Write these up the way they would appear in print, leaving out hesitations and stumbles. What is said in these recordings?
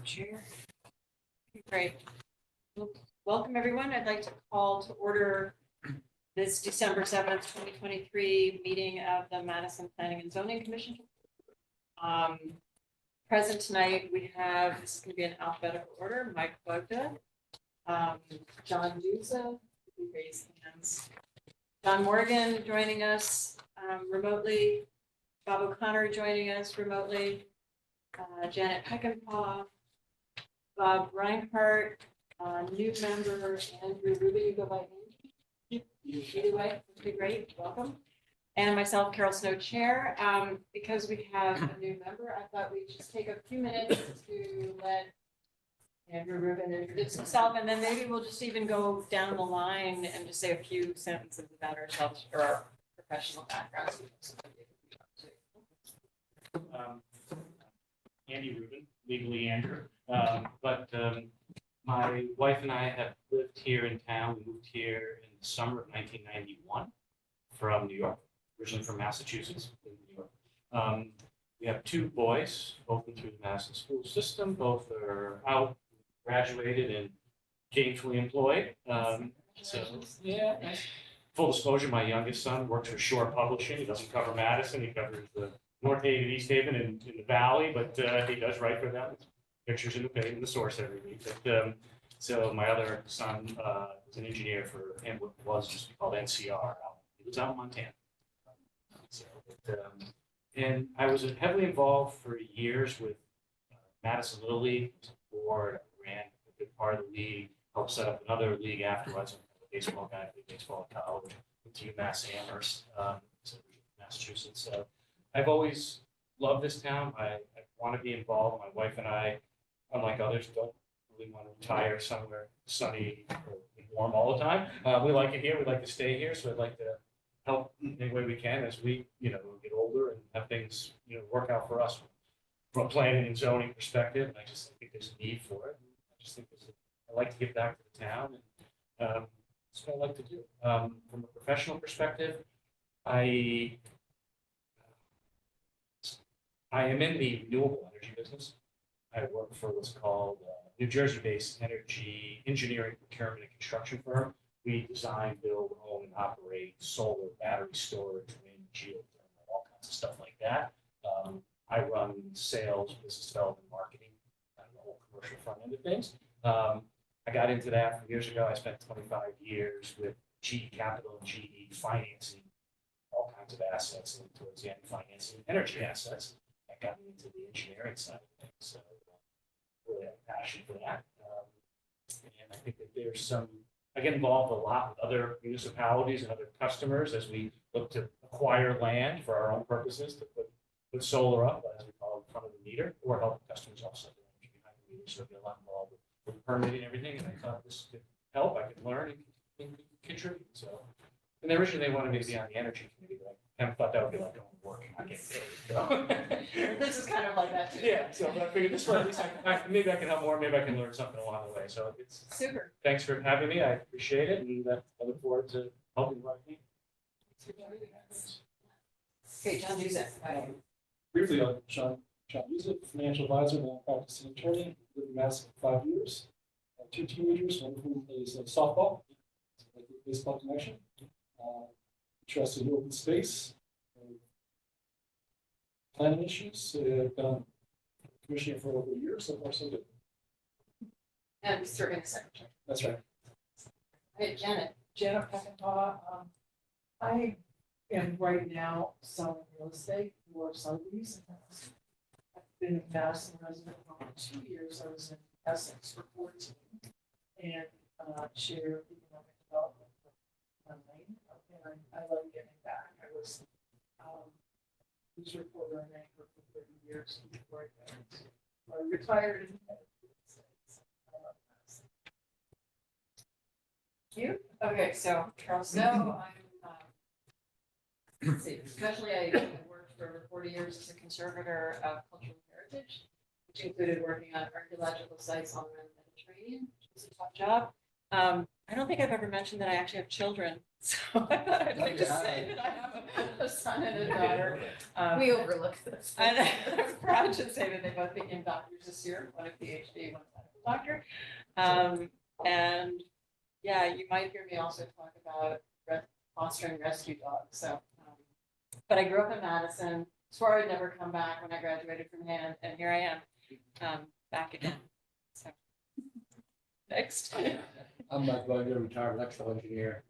Chair. Great. Welcome, everyone. I'd like to call to order this December 7th, 2023 meeting of the Madison Planning and Zoning Commission. Present tonight, we have, this is going to be in alphabetical order, Mike Bogda, John Duza, raise hands, John Morgan joining us remotely, Bob O'Connor joining us remotely, Janet Peckinpah, Bob Reinhardt, new member Andrew Rubin, you go by Andrew? Either way, would be great, welcome. And myself, Carol Snow, Chair. Because we have a new member, I thought we'd just take a few minutes to let Andrew Rubin introduce himself, and then maybe we'll just even go down the line and just say a few sentences about ourselves or our professional backgrounds. Andy Rubin, legally Andrew, but my wife and I have lived here in town. We moved here in the summer of 1991 from New York, originally from Massachusetts, in New York. We have two boys, both went through the Madison school system. Both are out, graduated, and gainfully employed. So yeah. Full disclosure, my youngest son works for Shore Publishing. He doesn't cover Madison. He covers the North Haven, East Haven, and in the Valley, but he does write for them. Pictures in the source every week. But, so my other son is an engineer for what was just called NCR. He was out in Montana. And I was heavily involved for years with Madison Little League board. I ran a good part of the league, helped set up another league afterwards. I'm a baseball guy, I played baseball at college, went to UMass Amherst, Massachusetts. So I've always loved this town. I want to be involved. My wife and I, unlike others, don't really want to retire somewhere sunny or warm all the time. We like it here. We like to stay here. So I'd like to help in any way we can as we, get older and have things, work out for us from a planning and zoning perspective. And I just think there's a need for it. I just think I like to give back to the town, and that's what I like to do. From a professional perspective, I am in the renewable energy business. I work for what's called New Jersey-based energy engineering, procurement, and construction firm. We design, build, own, and operate solar, battery storage, wind, geothermal, all kinds of stuff like that. I run sales, business development, marketing, and the whole commercial front end of things. I got into that 4 years ago. I spent 25 years with GE Capital and GE financing all kinds of assets, and towards the end, financing energy assets. I got into the engineering side of things, so really have a passion for that. And I think that there's I get involved a lot with other municipalities and other customers as we look to acquire land for our own purposes to put solar up, as we call it, in front of the meter, or help customers offset their energy behind the meter. So I get a lot involved with permitting and everything, and I thought this could help. I could learn and contribute. So, and originally they wanted me to be on the energy committee, but I kind of thought that would be like going to work and not getting paid. So. This is kind of like that too. Yeah, so I figured this way, at least maybe I can help more, maybe I can learn something along the way. So it's super. Thanks for having me. I appreciate it, and I look forward to helping what I can. Okay, John Duza. Briefly, Sean Duza, financial advisor, now practicing attorney, lived in Madison for 5 years. Two teenagers, one of whom plays softball, like a baseball connection. Interested in open space, planning issues. Been on commissioner for over a year, so far so good. And serving as secretary. That's right. Hey, Janet. Janet Peckinpah. I am right now selling real estate for Sotheby's. I've been a Madison resident for over 2 years. I was in Essex for 14 and chair of economic development for 9. And I love giving back. I was news reporter and anchor for 30 years before I retired. You? Okay, so Carol Snow, I'm, let's see, especially I worked for over 40 years as a conservator of cultural heritage, which included working on archaeological sites on the Mediterranean, which was a tough job. I don't think I've ever mentioned that I actually have children, so I thought I'd like to say that I have a son and a daughter. We overlooked this. And I'm proud to say that they both became doctors this year, one a PhD, one a medical doctor. And yeah, you might hear me also talk about fostering rescue dogs, so. But I grew up in Madison, swore I'd never come back when I graduated from Hand, and here I am, back again, so. Next. I'm Mike Wagner, retired electrical engineer.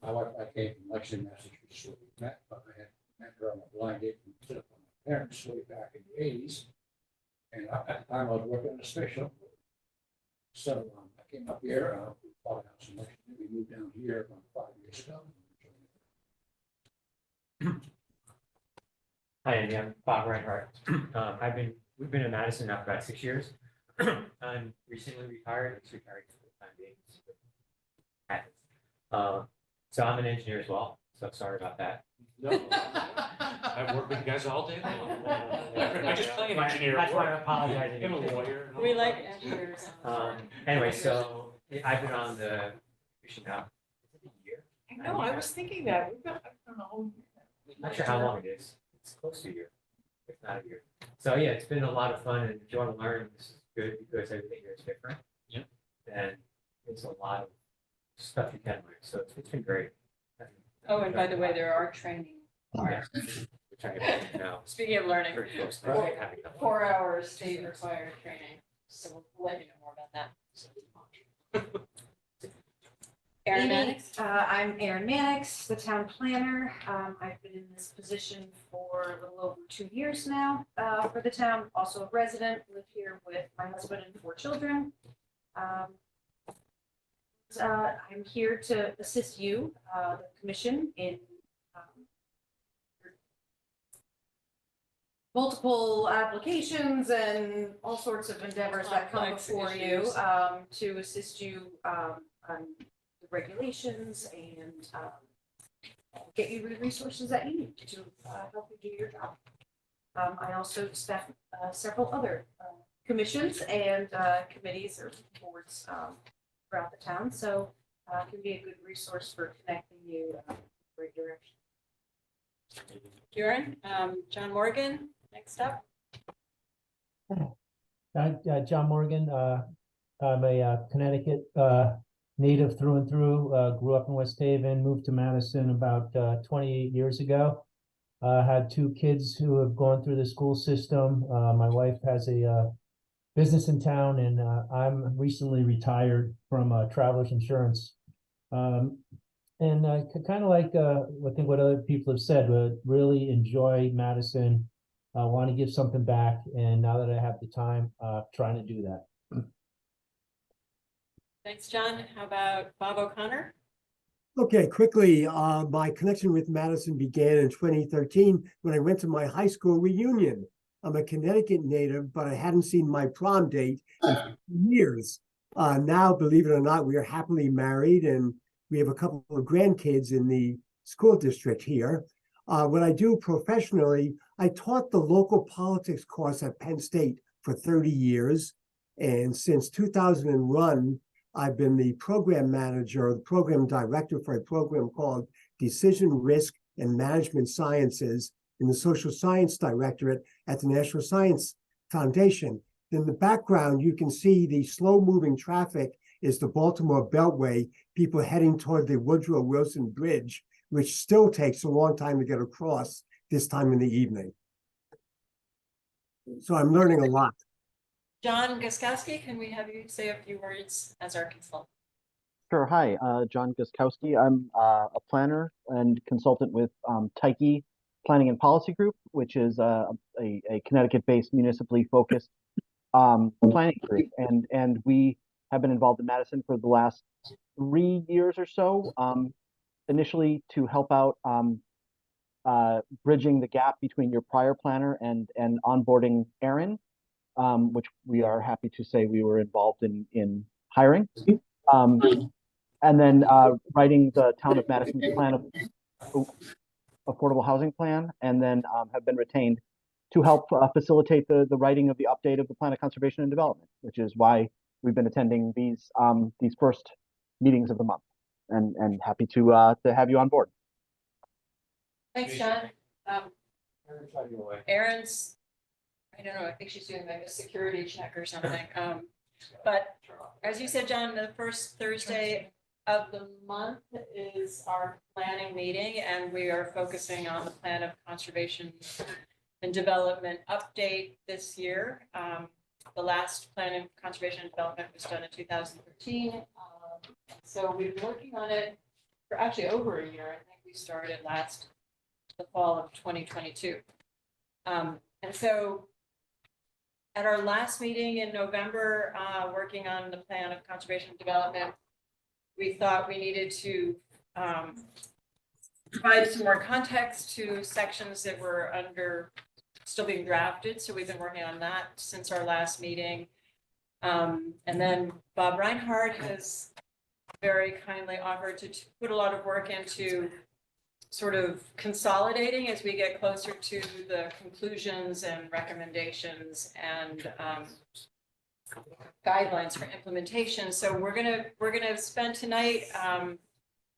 My wife, I came from Lexington, Massachusetts, where we met, but I had met her on a blind date and stood up on my parents way back in the eighties. And at the time I was working on a special. So I came up here, bought a house in Lexington, we moved down here about 5 years ago. Hi, Andy. I'm Bob Reinhardt. We've been in Madison now for about 6 years. I'm recently retired. It's retired for the time being. So I'm an engineer as well. So sorry about that. No, I've worked with you guys all day long. I just play an engineer. That's why I'm apologizing. I'm a lawyer. We like engineers. Anyway, so I've been on the commission now. Is it a year? I know, I was thinking that, we've got, I don't know. Not sure how long it is. It's close to a year, if not a year. So yeah, it's been a lot of fun, and if you want to learn, this is good because everything here is different. Yeah. And it's a lot of stuff you can learn, so it's been great. Oh, and by the way, there are training. Yeah. We're trying to now. Speaking of learning, Very close to having that. 4 hours state required training, so we'll let you know more about that. Erin Mannix? I'm Erin Mannix, the town planner. I've been in this position for a little over 2 years now for the town, also a resident, live here with my husband and 4 children. I'm here to assist you, the commission, in multiple applications and all sorts of endeavors that come Complex before you issues. to assist you on the regulations and get you the resources that you need to help you do your job. I also staff several other commissions and committees or boards throughout the town, so it can be a good resource for connecting you in the right direction. Erin, John Morgan, next up. John Morgan, I'm a Connecticut native through and through, grew up in West Haven, moved to Madison about 28 years ago. Had 2 kids who have gone through the school system. My wife has a business in town, and I'm recently retired from travelers insurance. And kind of like I think what other people have said, really enjoy Madison. I want to give something back, and now that I have the time, trying to do that. Thanks, John. How about Bob O'Connor? Okay, quickly, my connection with Madison began in 2013 when I went to my high school reunion. I'm a Connecticut native, but I hadn't seen my prom date in years. Now, believe it or not, we are happily married, and we have a couple of grandkids in the school district here. What I do professionally, I taught the local politics course at Penn State for 30 years. And since 2001, I've been the program manager, or the program director for a program called Decision Risk and Management Sciences in the Social Science Directorate at the National Science Foundation. In the background, you can see the slow-moving traffic is the Baltimore Beltway, people heading toward the Woodrow Wilson Bridge, which still takes a long time to get across this time in the evening. So I'm learning a lot. John Guskowski, can we have you say a few words as our consultant? Sure. Hi, John Guskowski. I'm a planner and consultant with Tyche Planning and Policy Group, which is a Connecticut-based municipally focused planning group. And we have been involved in Madison for the last 3 years or so, initially to help out bridging the gap between your prior planner and onboarding Erin, which we are happy to say we were involved in hiring. And then writing the town of Madison's plan of affordable housing plan, and then have been retained to help facilitate the writing of the update of the plan of conservation and development, which is why we've been attending these first meetings of the month, and happy to have you on board. Thanks, John. Aaron, try to go away. Erin's, I don't know, I think she's doing like a security check or something. But as you said, John, the first Thursday of the month is our planning meeting, and we are focusing on the plan of conservation and development update this year. The last plan of conservation and development was done in 2013. So we've been working on it for actually over a year. I think we started the fall of 2022. And so at our last meeting in November, working on the plan of conservation and development, we thought we needed to provide some more context to sections that were still being drafted. So we've been working on that since our last meeting. And then Bob Reinhardt has very kindly offered to put a lot of work into sort of consolidating as we get closer to the conclusions and recommendations and guidelines for implementation. So we're gonna spend tonight.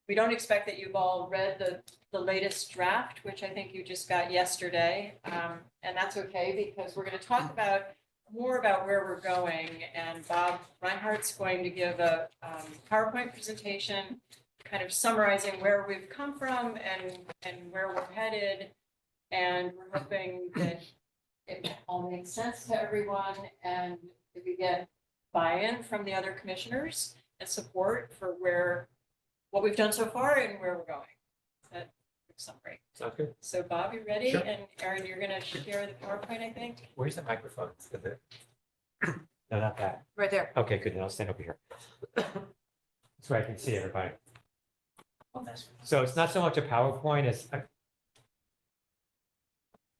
We don't expect that you've all read the latest draft, which I think you just got yesterday, and that's okay because we're going to talk more about where we're going. And Bob Reinhardt's going to give a PowerPoint presentation, kind of summarizing where we've come from and where we're headed. And we're hoping that it all makes sense to everyone, and if we get buy-in from the other commissioners and support for what we've done so far and where we're going. That summary. Sounds good. So Bob, you ready? Sure. And Aaron, you're gonna share the PowerPoint, I think? Where's the microphone? No, not that. Right there. Okay, good. Then I'll stand over here. So I can see everybody. So it's not so much a PowerPoint as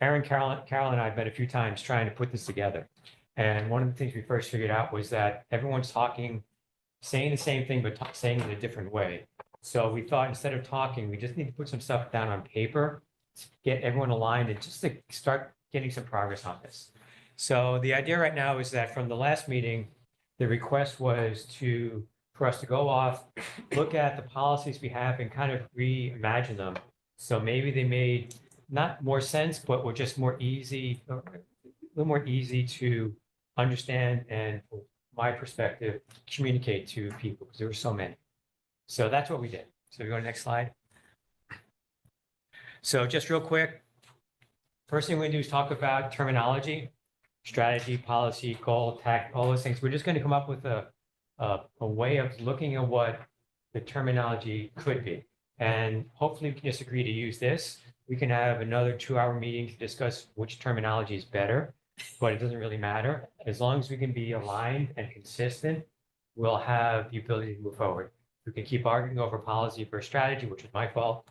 Aaron, Carol, and I have met a few times trying to put this together. And one of the things we first figured out was that everyone's saying the same thing, but saying it in a different way. So we thought instead of talking, we just need to put some stuff down on paper, to get everyone aligned and just to start getting some progress on this. So the idea right now is that from the last meeting, the request was for us to go off, look at the policies we have and kind of reimagine them. So maybe they made not more sense, but were just a little more easy to understand and, from my perspective, communicate to people because there were so many. So that's what we did. So we go to the next slide. So just real quick, first thing we're going to do is talk about terminology, strategy, policy, goal, tactic, all those things. We're just going to come up with a way of looking at what the terminology could be. And hopefully we can just agree to use this. We can have another 2-hour meeting to discuss which terminology is better, but it doesn't really matter. As long as we can be aligned and consistent, we'll have the ability to move forward. We can keep arguing over policy versus strategy, which is my fault.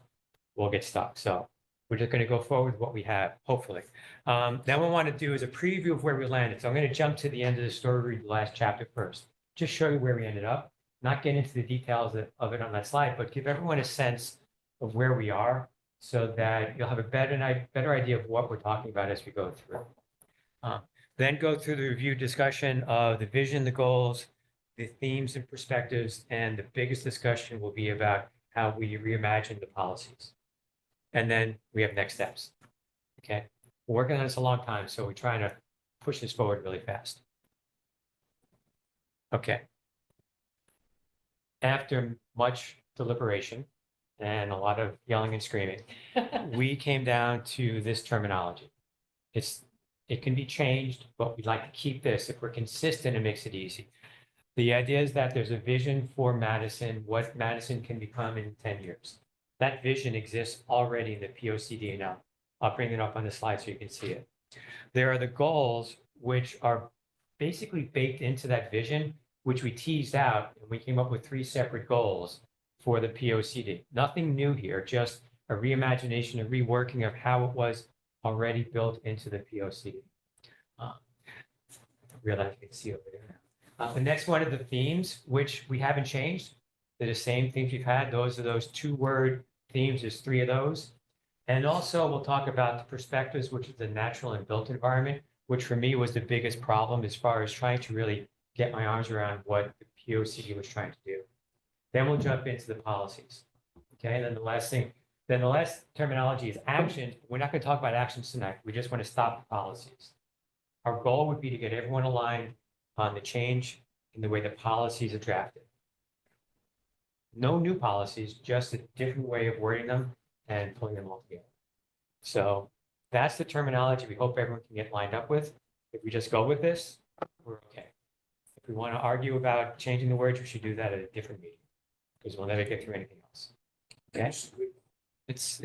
We'll get stuck. So we're just going to go forward with what we have, hopefully. Then what we want to do is a preview of where we landed. So I'm going to jump to the end of the story, read the last chapter first. Just show you where we ended up, not get into the details of it on that slide, but give everyone a sense of where we are so that you'll have a better idea of what we're talking about as we go through. Then go through the review discussion of the vision, the goals, the themes and perspectives, and the biggest discussion will be about how we reimagine the policies. And then we have next steps. Okay, we're working on this a long time, so we're trying to push this forward really fast. Okay. After much deliberation and a lot of yelling and screaming, we came down to this terminology. It can be changed, but we'd like to keep this. If we're consistent, it makes it easy. The idea is that there's a vision for Madison, what Madison can become in 10 years. That vision exists already in the POCD now. I'll bring it up on the slide so you can see it. There are the goals, which are basically baked into that vision, which we teased out, and we came up with 3 separate goals for the POCD. Nothing new here, just a reimagination and reworking of how it was already built into the POCD. I realize you can see over there. The next one are the themes, which we haven't changed. They're the same themes we've had. Those are those 2-word themes. There's 3 of those. And also we'll talk about the perspectives, which is the natural and built environment, which for me was the biggest problem as far as trying to really get my arms around what the POCD was trying to do. Then we'll jump into the policies. Okay, and then the last terminology is actions. We're not going to talk about actions tonight. We just want to stop the policies. Our goal would be to get everyone aligned on the change in the way the policies are drafted. No new policies, just a different way of wording them and pulling them all together. So that's the terminology we hope everyone can get lined up with. If we just go with this, we're okay. If we want to argue about changing the words, we should do that at a different meeting, because we'll never get through anything else. Okay? It's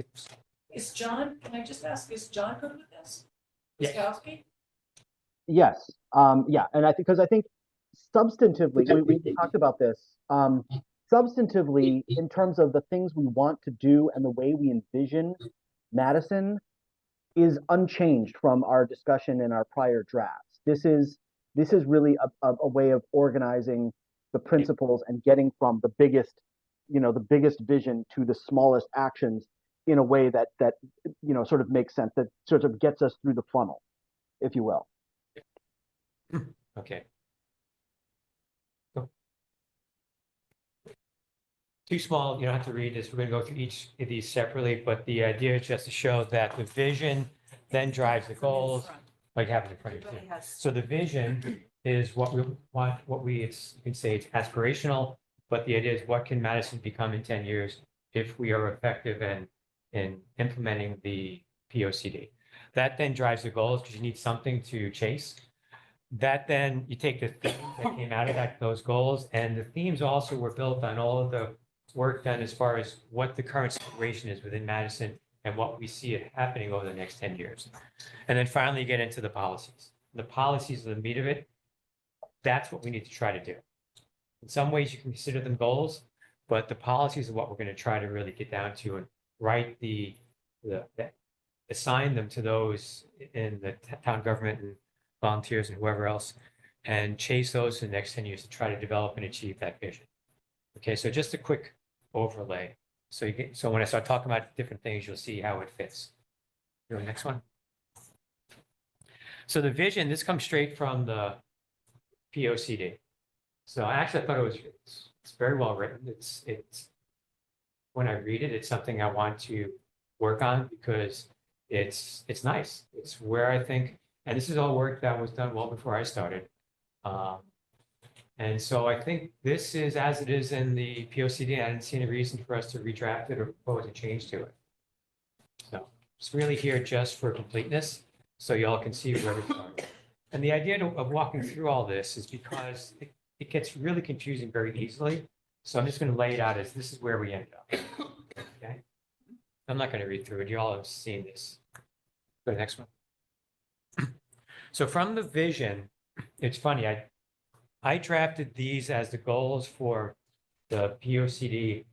Is John, can I just ask, is John good with this? Yes. Wiskowski? Yes, yeah, and because I think substantively, we talked about this. Substantively, in terms of the things we want to do and the way we envision Madison is unchanged from our discussion in our prior drafts. This is really a way of organizing the principles and getting from the biggest vision to the smallest actions in a way that sort of makes sense, that sort of gets us through the funnel, if you will. okay. Too small, you don't have to read this. We're going to go through each of these separately, but the idea is just to show that the vision then drives the goals, like having in front of you. Everybody has. So the vision is what we want, you can say it's aspirational, but the idea is what can Madison become in 10 years if we are effective in implementing the POCD. That then drives the goals because you need something to chase. That then you take the themes that came out of those goals, and the themes also were built on all of the work done as far as what the current situation is within Madison and what we see it happening over the next 10 years. And then finally you get into the policies. The policies are the meat of it. That's what we need to try to do. In some ways you can consider them goals, but the policies are what we're going to try to really get down to and write assign them to those in the town government and volunteers and whoever else, and chase those for the next 10 years to try to develop and achieve that vision. Okay, so just a quick overlay. So when I start talking about different things, you'll see how it fits. Go to the next one. So the vision, this comes straight from the POCD. So actually I thought it's very well written. It's when I read it, it's something I want to work on because it's nice. It's where I think, and this is all work that was done well before I started. And so I think this is as it is in the POCD. I didn't see any reason for us to redraft it or propose a change to it. So it's really here just for completeness, so y'all can see where we start. And the idea of walking through all this is because it gets really confusing very easily. So I'm just going to lay it out as this is where we ended up. Okay. I'm not going to read through it. You all have seen this. Go to the next one. So from the vision, it's funny. I drafted these as the goals for the POCD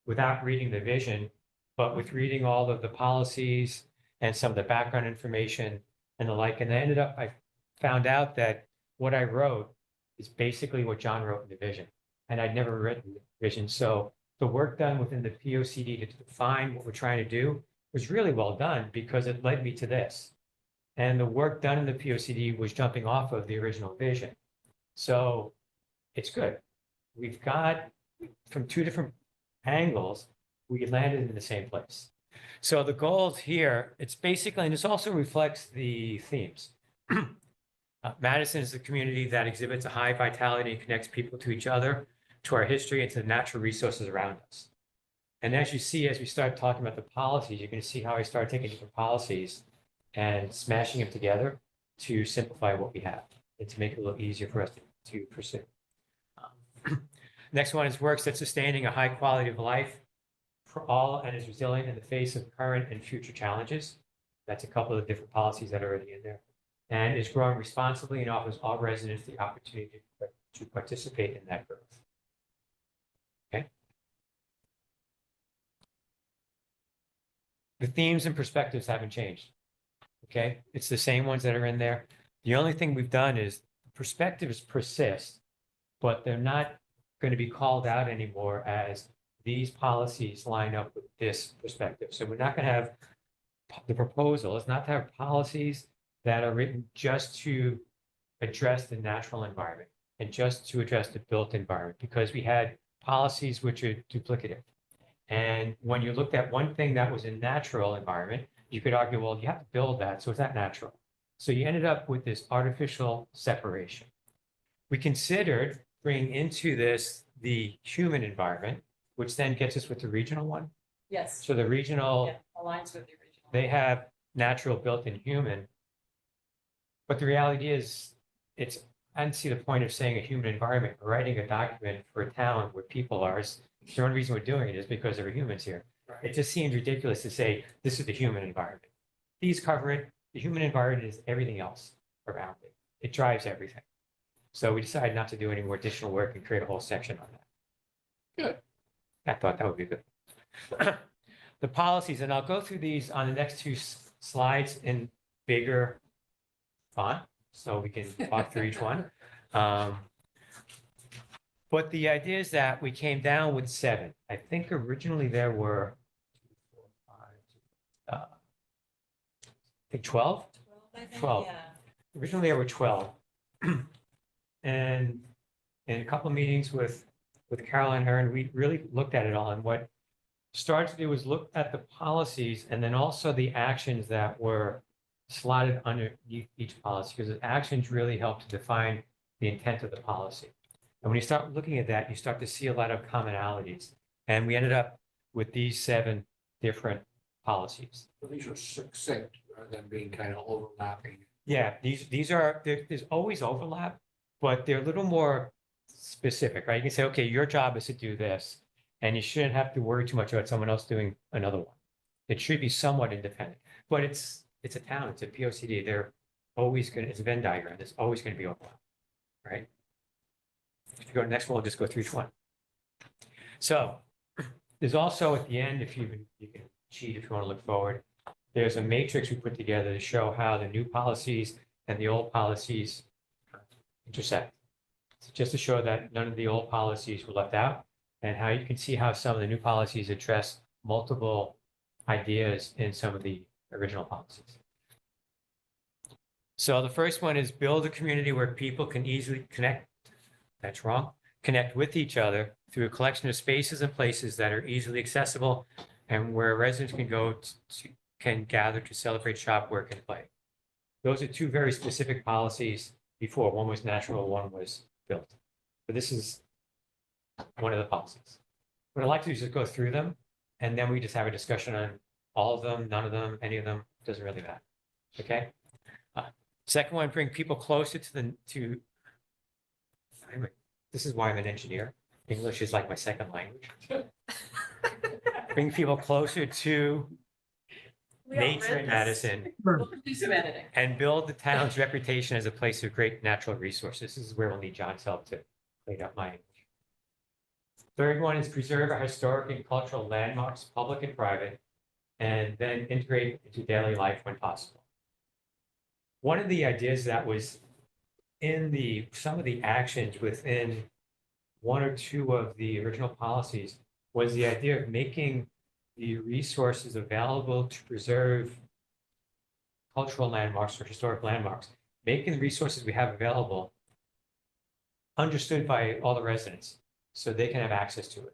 without reading the vision, but with reading all of the policies and some of the background information and the like. And I found out that what I wrote is basically what John wrote in the vision. And I'd never written the vision. So the work done within the POCD to define what we're trying to do was really well done because it led me to this. And the work done in the POCD was jumping off of the original vision. So it's good. We've got, from two different angles, we landed in the same place. So the goals here, it's basically, and this also reflects the themes. Madison is a community that exhibits a high vitality and connects people to each other, to our history, and to the natural resources around us. And as you see, as we start talking about the policies, you're going to see how I start taking different policies and smashing them together to simplify what we have and to make it a little easier for us to pursue. Next one is works at sustaining a high quality of life for all and is resilient in the face of current and future challenges. That's a couple of different policies that are already in there. And is growing responsibly and offers all residents the opportunity to participate in that growth. Okay. The themes and perspectives haven't changed. Okay, it's the same ones that are in there. The only thing we've done is perspectives persist, but they're not going to be called out anymore as these policies line up with this perspective. So we're not going to have, the proposal is not to have policies that are written just to address the natural environment. and just to address the built environment, because we had policies which are duplicative. And when you looked at one thing that was a natural environment, you could argue, well, you have to build that, so it's not natural. So you ended up with this artificial separation. We considered bringing into this the human environment, which then gets us with the regional one. Yes, So the regional, yeah, aligns with the original. they have natural, built and human. But the reality is, I don't see the point of saying a human environment. We're writing a document for a town where people are. The only reason we're doing it is because there are humans here. It just seems ridiculous to say, this is the human environment. These cover it. The human environment is everything else around it. It drives everything. So we decided not to do any more additional work and create a whole section on that. Good. I thought that would be good. The policies, and I'll go through these on the next two slides in bigger font, so we can walk through each one. But the idea is that we came down with 7. I think originally there were, I think 12. 12, I think, 12. yeah. Originally there were 12. And in a couple of meetings with Caroline Heron, we really looked at it all. And what started to do was look at the policies and then also the actions that were slotted underneath each policy, because the actions really help to define the intent of the policy. And when you start looking at that, you start to see a lot of commonalities. And we ended up with these 7 different policies. So these are succinct rather than being kind of overlapping. Yeah, these are, there's always overlap, but they're a little more specific, right? You can say, okay, your job is to do this, and you shouldn't have to worry too much about someone else doing another one. It should be somewhat independent, but it's a town, it's a POCD. They're always going to, it's a Venn diagram. There's always going to be overlap, right? If you go to the next one, we'll just go through each one. So there's also at the end, if you can cheat if you want to look forward, there's a matrix we put together to show how the new policies and the old policies intersect. So just to show that none of the old policies were left out, and how you can see how some of the new policies address multiple ideas in some of the original policies. So the first one is build a community where people can easily connect. That's wrong. Connect with each other through a collection of spaces and places that are easily accessible and where residents can go can gather to celebrate, shop, work, and play. Those are 2 very specific policies before. One was natural, one was built. But this is one of the policies. What I'd like to do is just go through them, and then we just have a discussion on all of them, none of them, any of them, doesn't really matter. Okay? Second one, bring people closer this is why I'm an engineer. English is like my second language. Bring people closer to We all nature read in this. Madison We'll do some editing. and build the town's reputation as a place of great natural resources. This is where we'll need John's help to clean up my English. Third one is preserve our historic and cultural landmarks, public and private, and then integrate into daily life when possible. One of the ideas that was in some of the actions within 1 or 2 of the original policies was the idea of making the resources available to preserve cultural landmarks or historic landmarks, making the resources we have available understood by all the residents so they can have access to it.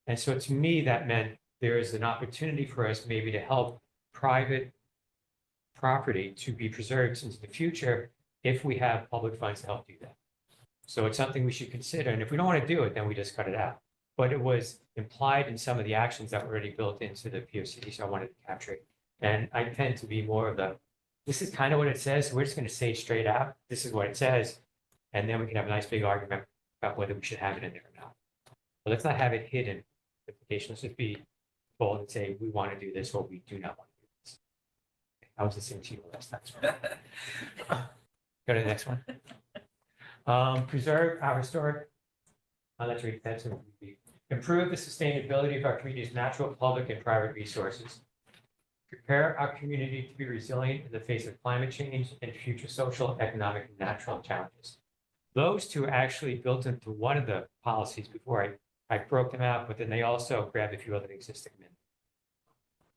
And so to me, that meant there is an opportunity for us maybe to help private property to be preserved into the future if we have public funds to help do that. So it's something we should consider. And if we don't want to do it, then we just cut it out. But it was implied in some of the actions that were already built into the POCD, so I wanted to capture it. And I tend to be more of this is kind of what it says, so we're just going to say it straight out. This is what it says. And then we can have a nice big argument about whether we should have it in there or not. But let's not have it hidden. Let's just be bold and say, we want to do this or we do not want to do this. I was listening to you last time. Go to the next one. Preserve our historic, let's read that. Improve the sustainability of our community's natural, public, and private resources. Prepare our community to be resilient in the face of climate change and future social, economic, and natural challenges. Those 2 are actually built into one of the policies before I broke them out, but then they also grabbed a few other existing men.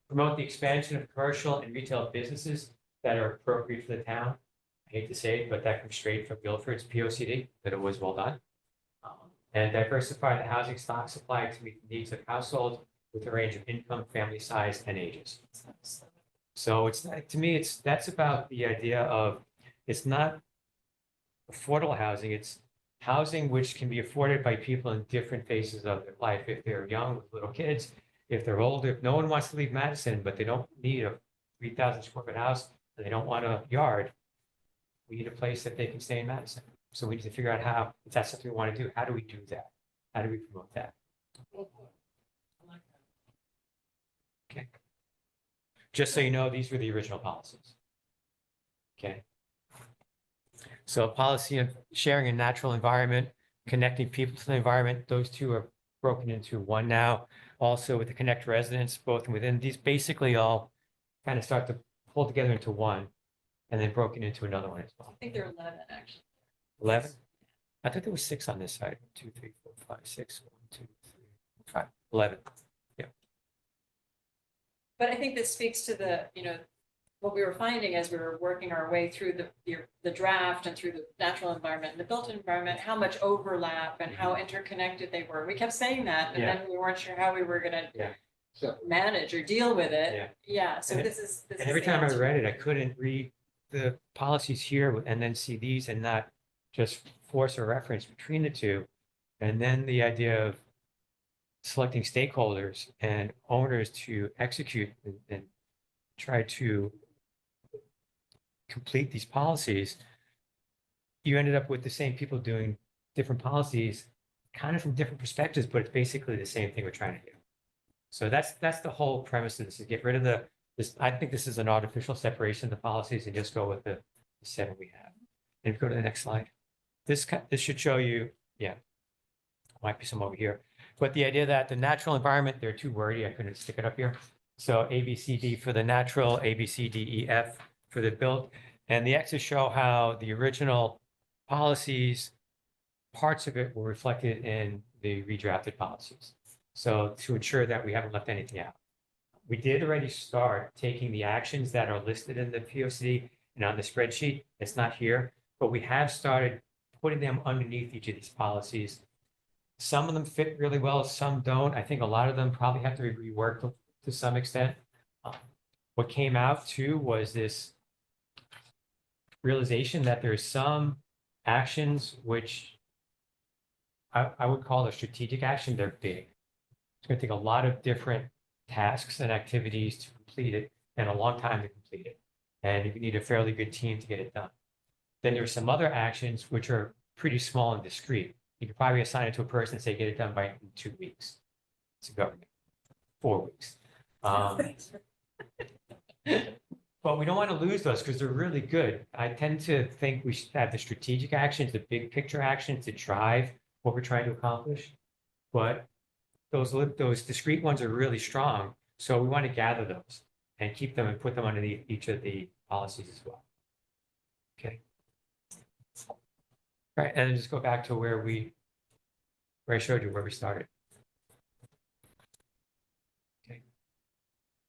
Promote the expansion of commercial and retail businesses that are appropriate for the town. I hate to say it, but that comes straight from Guilford's POCD, that it was well done. And diversify the housing stock supply to meet the needs of households with a range of income, family size, and ages. So it's like, to me, that's about the idea of, it's not affordable housing, it's housing which can be afforded by people in different phases of their life. If they're young with little kids, if they're older, if no one wants to leave Madison, but they don't need a 3,000 square foot house, and they don't want a yard, we need a place that they can stay in Madison. So we need to figure out how, if that's something we want to do, how do we do that? How do we promote that? Okay. Just so you know, these were the original policies. Okay. So policy of sharing a natural environment, connecting people to the environment, those two are broken into one now. Also with the connect residents, both within these, basically all kind of start to pull together into one and then broken into another one as I well. think there are 11 actually. 11? I thought there was 6 on this side. 1, 2, 3, 4, 5, 6. 1, 2, 3, 5, 11. But I think this speaks to the, what we were finding as we were working our way through the draft and through the natural environment and the built environment, how much overlap and how interconnected they were. We kept saying that, and then we weren't sure how we were gonna So, manage or deal with it. Yeah. Yeah, so And this is. And every time I read it, I couldn't read the policies here and then see these and not just force a reference between the two. And then the idea of selecting stakeholders and owners to execute and try to complete these policies, you ended up with the same people doing different policies, kind of from different perspectives, but it's basically the same thing we're trying to do. So that's the whole premise of this, is get rid of this. I think this is an artificial separation of the policies and just go with the 7 we have. And go to the next slide. This should show you, might be some over here, but the idea that the natural environment, they're too wordy, I couldn't stick it up here. So A, B, C, D for the natural, A, B, C, D, E, F for the built. And the X's show how the original policies, parts of it were reflected in the redrafted policies. So to ensure that we haven't left anything out. We did already start taking the actions that are listed in the POCD and on the spreadsheet. It's not here, but we have started putting them underneath each of these policies. Some of them fit really well, some don't. I think a lot of them probably have to be reworked to some extent. What came out too was this realization that there's some actions which I would call a strategic action. They're big. It's going to take a lot of different tasks and activities to complete it and a long time to complete it. And you need a fairly good team to get it done. Then there's some other actions which are pretty small and discrete. You could probably assign it to a person and say, get it done by 2 weeks. It's a government, 4 weeks. But we don't want to lose those because they're really good. I tend to think we should have the strategic actions, the big picture actions to drive what we're trying to accomplish. But those discrete ones are really strong. So we want to gather those and keep them and put them underneath each of the policies as well. Okay. All right, and then just go back to where I showed you where we started. Okay.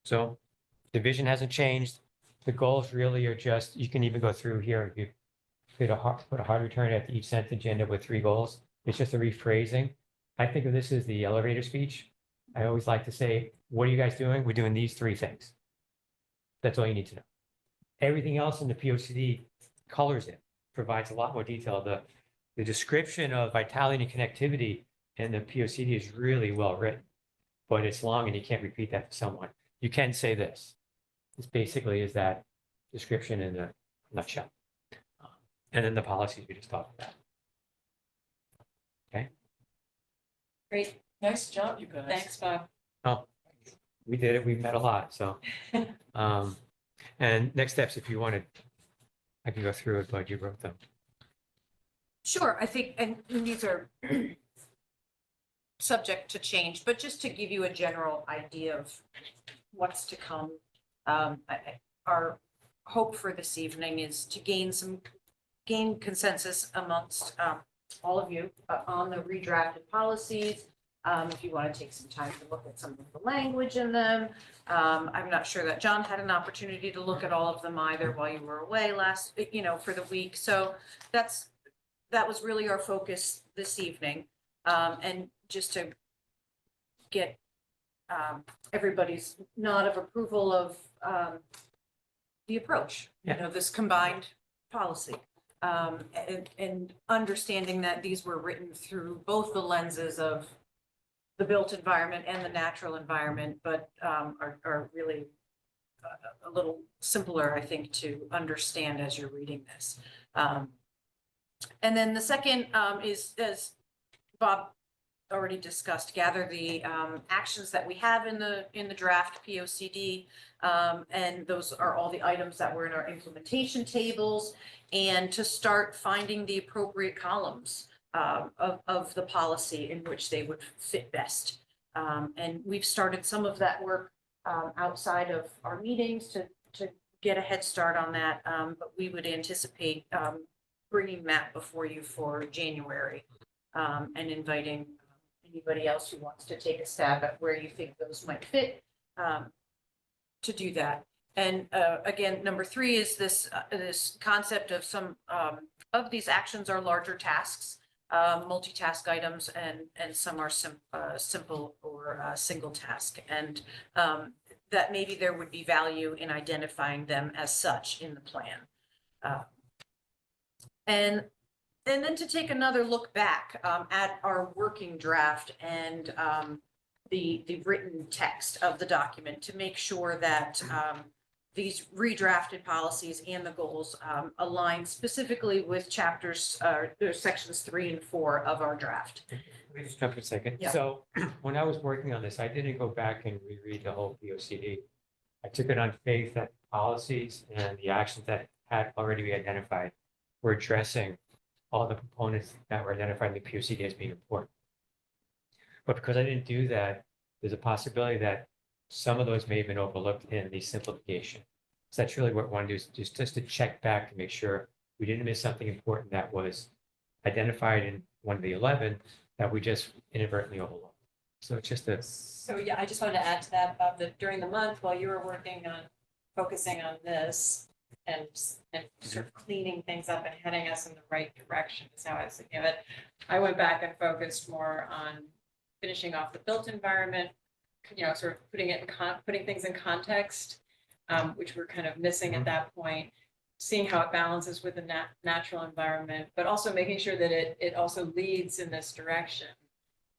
So the vision hasn't changed. The goals really are just, you can even go through here. You put a hard return at each sentence, you end up with 3 goals. It's just a rephrasing. I think of this as the elevator speech. I always like to say, what are you guys doing? We're doing these 3 things. That's all you need to know. Everything else in the POCD colors it, provides a lot more detail. The description of vitality and connectivity in the POCD is really well written, but it's long and you can't repeat that to someone. You can say this. This basically is that description in a nutshell. And then the policies we just talked about. Okay. Great, Nice job, you guys. thanks, Bob. Oh, we did it. We met a lot. So, and next steps, if you wanted, I can go through it, but you wrote them. Sure, I think, and these are subject to change, but just to give you a general idea of what's to come. Our hope for this evening is to gain consensus amongst all of you on the redrafted policies, if you want to take some time to look at some of the language in them. I'm not sure that John had an opportunity to look at all of them either while you were away for the week. So that was really our focus this evening. And just to get everybody's nod of approval of the approach, this combined policy. And understanding that these were written through both the lenses of the built environment and the natural environment, but are really a little simpler, I think, to understand as you're reading this. And then the second is, as Bob already discussed, gather the actions that we have in the draft POCD. And those are all the items that were in our implementation tables, and to start finding the appropriate columns of the policy in which they would fit best. And we've started some of that work outside of our meetings to get a head start on that. But we would anticipate bringing that before you for January, and inviting anybody else who wants to take a stab at where you think those might fit to do that. And again, number 3 is this concept of some of these actions are larger tasks, multitask items, and some are simple or single task, and that maybe there would be value in identifying them as such in the plan. And then to take another look back at our working draft and the written text of the document to make sure that these redrafted policies and the goals align specifically with sections 3 and 4 of our draft. Let me just jump for a second. Yeah. So when I was working on this, I didn't go back and reread the whole POCD. I took it on faith that policies and the actions that had already been identified were addressing all the components that were identified in the POCD as being important. But because I didn't do that, there's a possibility that some of those may have been overlooked in the simplification. So that's really what I want to do, is just to check back to make sure we didn't miss something important that was identified in one of the 11 that we just inadvertently overlooked. So it's just a. So yeah, I just wanted to add to that, Bob, that during the month while you were working on focusing on this and sort of cleaning things up and heading us in the right direction is how I was thinking of it, I went back and focused more on finishing off the built environment, sort of putting things in context, which we're kind of missing at that point, seeing how it balances with the natural environment, but also making sure that it also leads in this direction.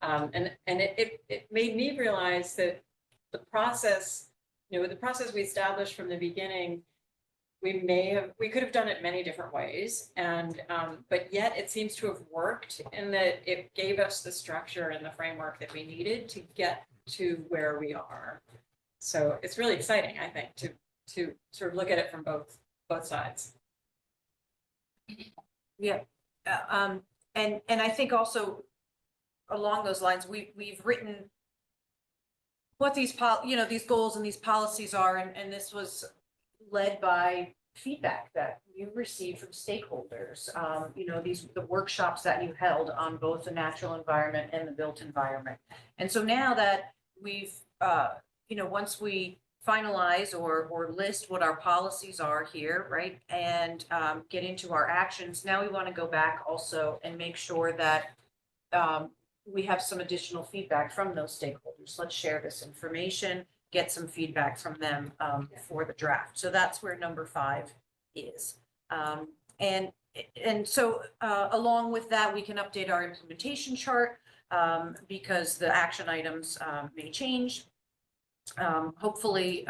And it made me realize that the process, with the process we established from the beginning, we could have done it many different ways, and but yet it seems to have worked in that it gave us the structure and the framework that we needed to get to where we are. So it's really exciting, I think, to sort of look at it from both sides. Yeah, and I think also along those lines, we've written what these these goals and these policies are, and this was led by feedback that you received from stakeholders. The workshops that you held on both the natural environment and the built environment. And so now that we've, once we finalize or list what our policies are here, right, and get into our actions, now we want to go back also and make sure that we have some additional feedback from those stakeholders. Let's share this information, get some feedback from them for the draft. So that's where number 5 is. And so along with that, we can update our implementation chart because the action items may change. Hopefully,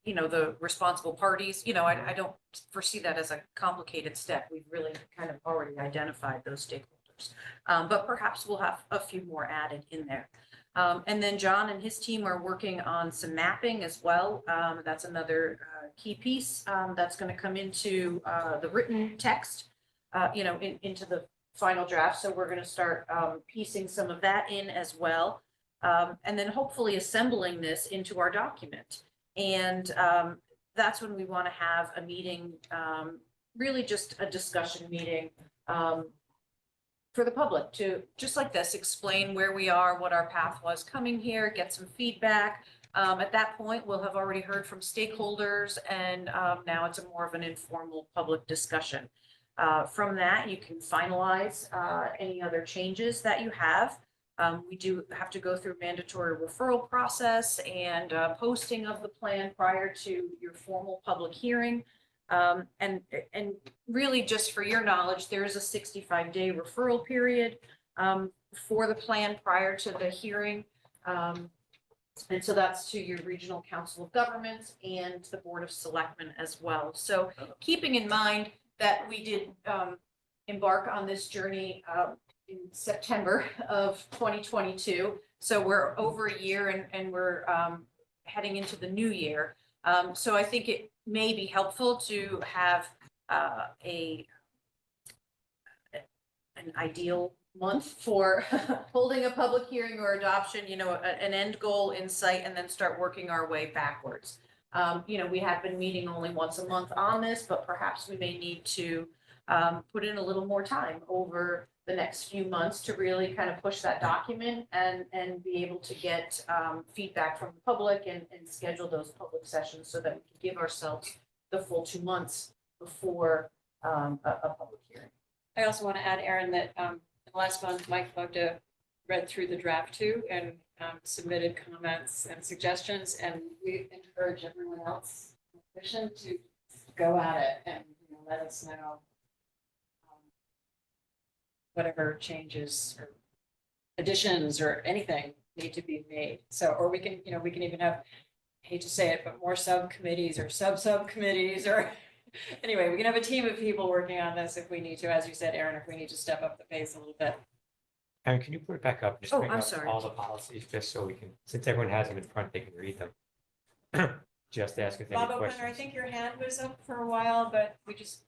the responsible parties, I don't foresee that as a complicated step. We've really kind of already identified those stakeholders, but perhaps we'll have a few more added in there. And then John and his team are working on some mapping as well. That's another key piece that's going to come into the written text, into the final draft. So we're going to start piecing some of that in as well. And then hopefully assembling this into our document. And that's when we want to have a meeting, really just a discussion meeting for the public to, just like this, explain where we are, what our path was coming here, get some feedback. At that point, we'll have already heard from stakeholders, and now it's a more of an informal public discussion. From that, you can finalize any other changes that you have. We do have to go through mandatory referral process and posting of the plan prior to your formal public hearing. And really, just for your knowledge, there is a 65-day referral period for the plan prior to the hearing. And so that's to your Regional Council of Governments and the Board of Selectmen as well. So keeping in mind that we did embark on this journey in September of 2022. So we're over a year and we're heading into the new year. So I think it may be helpful to have an ideal month for holding a public hearing or adoption, an end goal in sight, and then start working our way backwards. We have been meeting only once a month on this, but perhaps we may need to put in a little more time over the next few months to really kind of push that document and be able to get feedback from the public and schedule those public sessions so that we can give ourselves the full 2 months before a public hearing. I also want to add, Aaron, that last month, Mike Bugda read through the draft too and submitted comments and suggestions, and we encourage everyone else in the commission to go at it and let us know whatever changes or additions or anything need to be made. So, or we can even have, hate to say it, but more subcommittees or subcommittees or anyway, we can have a team of people working on this if we need to, as you said, Aaron, if we need to step up the pace a little bit. Aaron, can you put it back up? Just Oh, bring I'm up sorry. all the policies, just so we can, since everyone has them in front, they can read them. Just ask if they have Bob any O'Connor, I questions. think your hand was up for a while, but we just,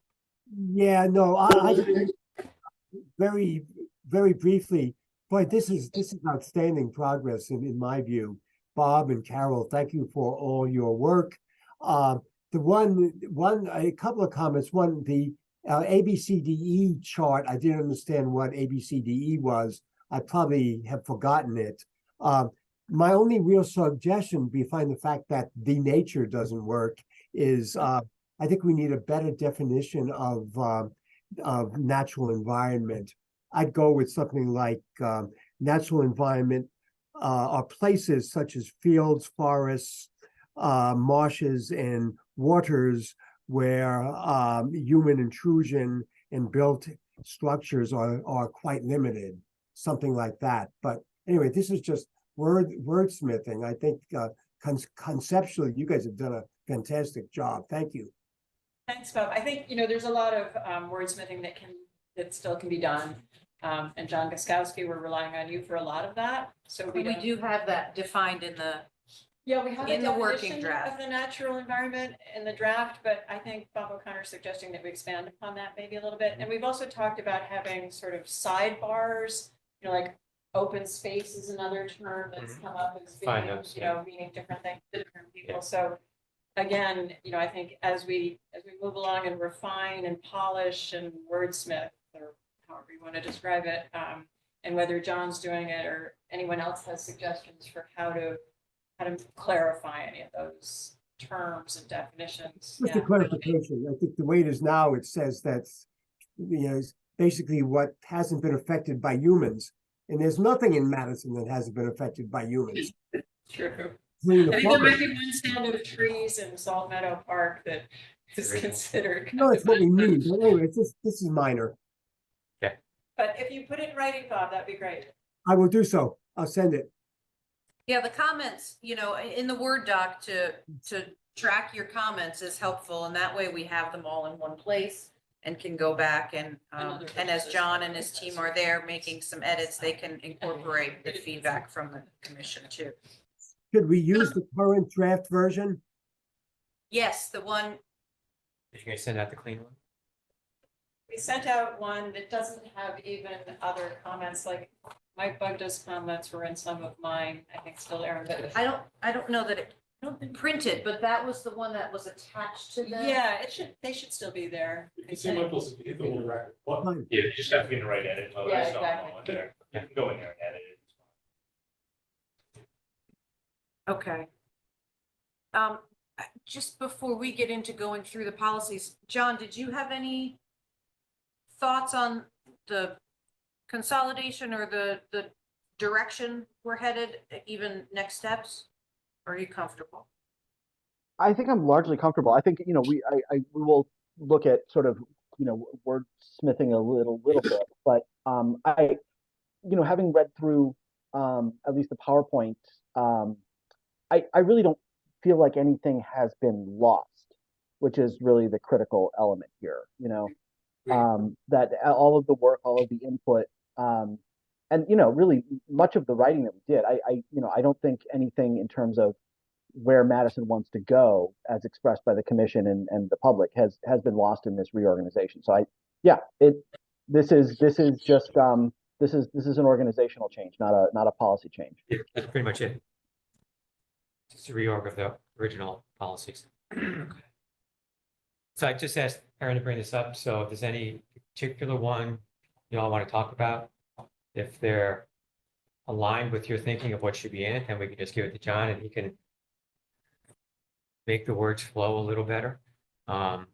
Yeah, no, I very, very briefly, boy, this is outstanding progress in my view. Bob and Carol, thank you for all your work. A couple of comments. One, the ABCDE chart, I didn't understand what ABCDE was. I probably have forgotten it. My only real suggestion behind the fact that the nature doesn't work is I think we need a better definition of natural environment. I'd go with something like natural environment are places such as fields, forests, marshes, and waters where human intrusion and built structures are quite limited, something like that. But anyway, this is just wordsmithing. I think conceptually, you guys have done a fantastic job. Thank you. thanks, Bob. I think, there's a lot of wordsmithing that still can be done. And John Guskowski, we're relying on you for a lot of that. So We do have that defined in the, yeah, we have in a the working definition draft. of the natural environment in the draft, but I think Bob O'Connor's suggesting that we expand upon that maybe a little bit. And we've also talked about having sort of sidebars, like open space is another term that's come up as Fine, being, notes, yeah. meaning different things to different people. Yeah. So again, I think as we move along and refine and polish and wordsmith, or however you want to describe it, and whether John's doing it or anyone else has suggestions for how to clarify any of those terms and definitions. Just a clarification, I think the way it is now, it says that's, is basically what hasn't been affected by humans. And there's nothing in Madison that hasn't been affected by humans. True. Including the I think there might forest. be one stand of trees in Salt Meadow Park that is Original. considered. No, it's what we need, but anyway, this is minor. But if you put it in writing, Bob, that'd be great. I will do so, I'll send it. Yeah, the comments, in the Word doc to track your comments is helpful, and that way we have them all in one place and can go back and as John and his team are there making some edits, they can incorporate the feedback from the commission too. Should we use the current draft version? Yes, the one, If you're gonna send out the clean one. We sent out one that doesn't have even other comments, like Mike Bugda's comments were in some of mine, I think still Aaron, but I don't know that it don't think. printed, but that was the one that was attached to the. Yeah, they should still be there. You can see my close, if you hit the little record. What? Fine. Yeah, you just have to be in the right edit mode. Yeah, I saw exactly. one there. You can go in there and edit it. Okay. Just before we get into going through the policies, John, did you have any thoughts on the consolidation or the direction we're headed, even next steps? Or are you comfortable? I think I'm largely comfortable. I think, we will look at sort of, wordsmithing a little bit, but having read through at least the PowerPoint, I really don't feel like anything has been lost, which is really the critical element here, that all of the work, all of the input, and, really much of the writing that we did, I don't think anything in terms of where Madison wants to go as expressed by the commission and the public has been lost in this reorganization. So this is just this is an organizational change, not a policy change. Yeah, that's pretty much it. Just a reorg of the original policies. So I just asked Aaron to bring this up, so if there's any particular one you all want to talk about, if they're aligned with your thinking of what should be in it, then we can just give it to John and he can make the words flow a little better. And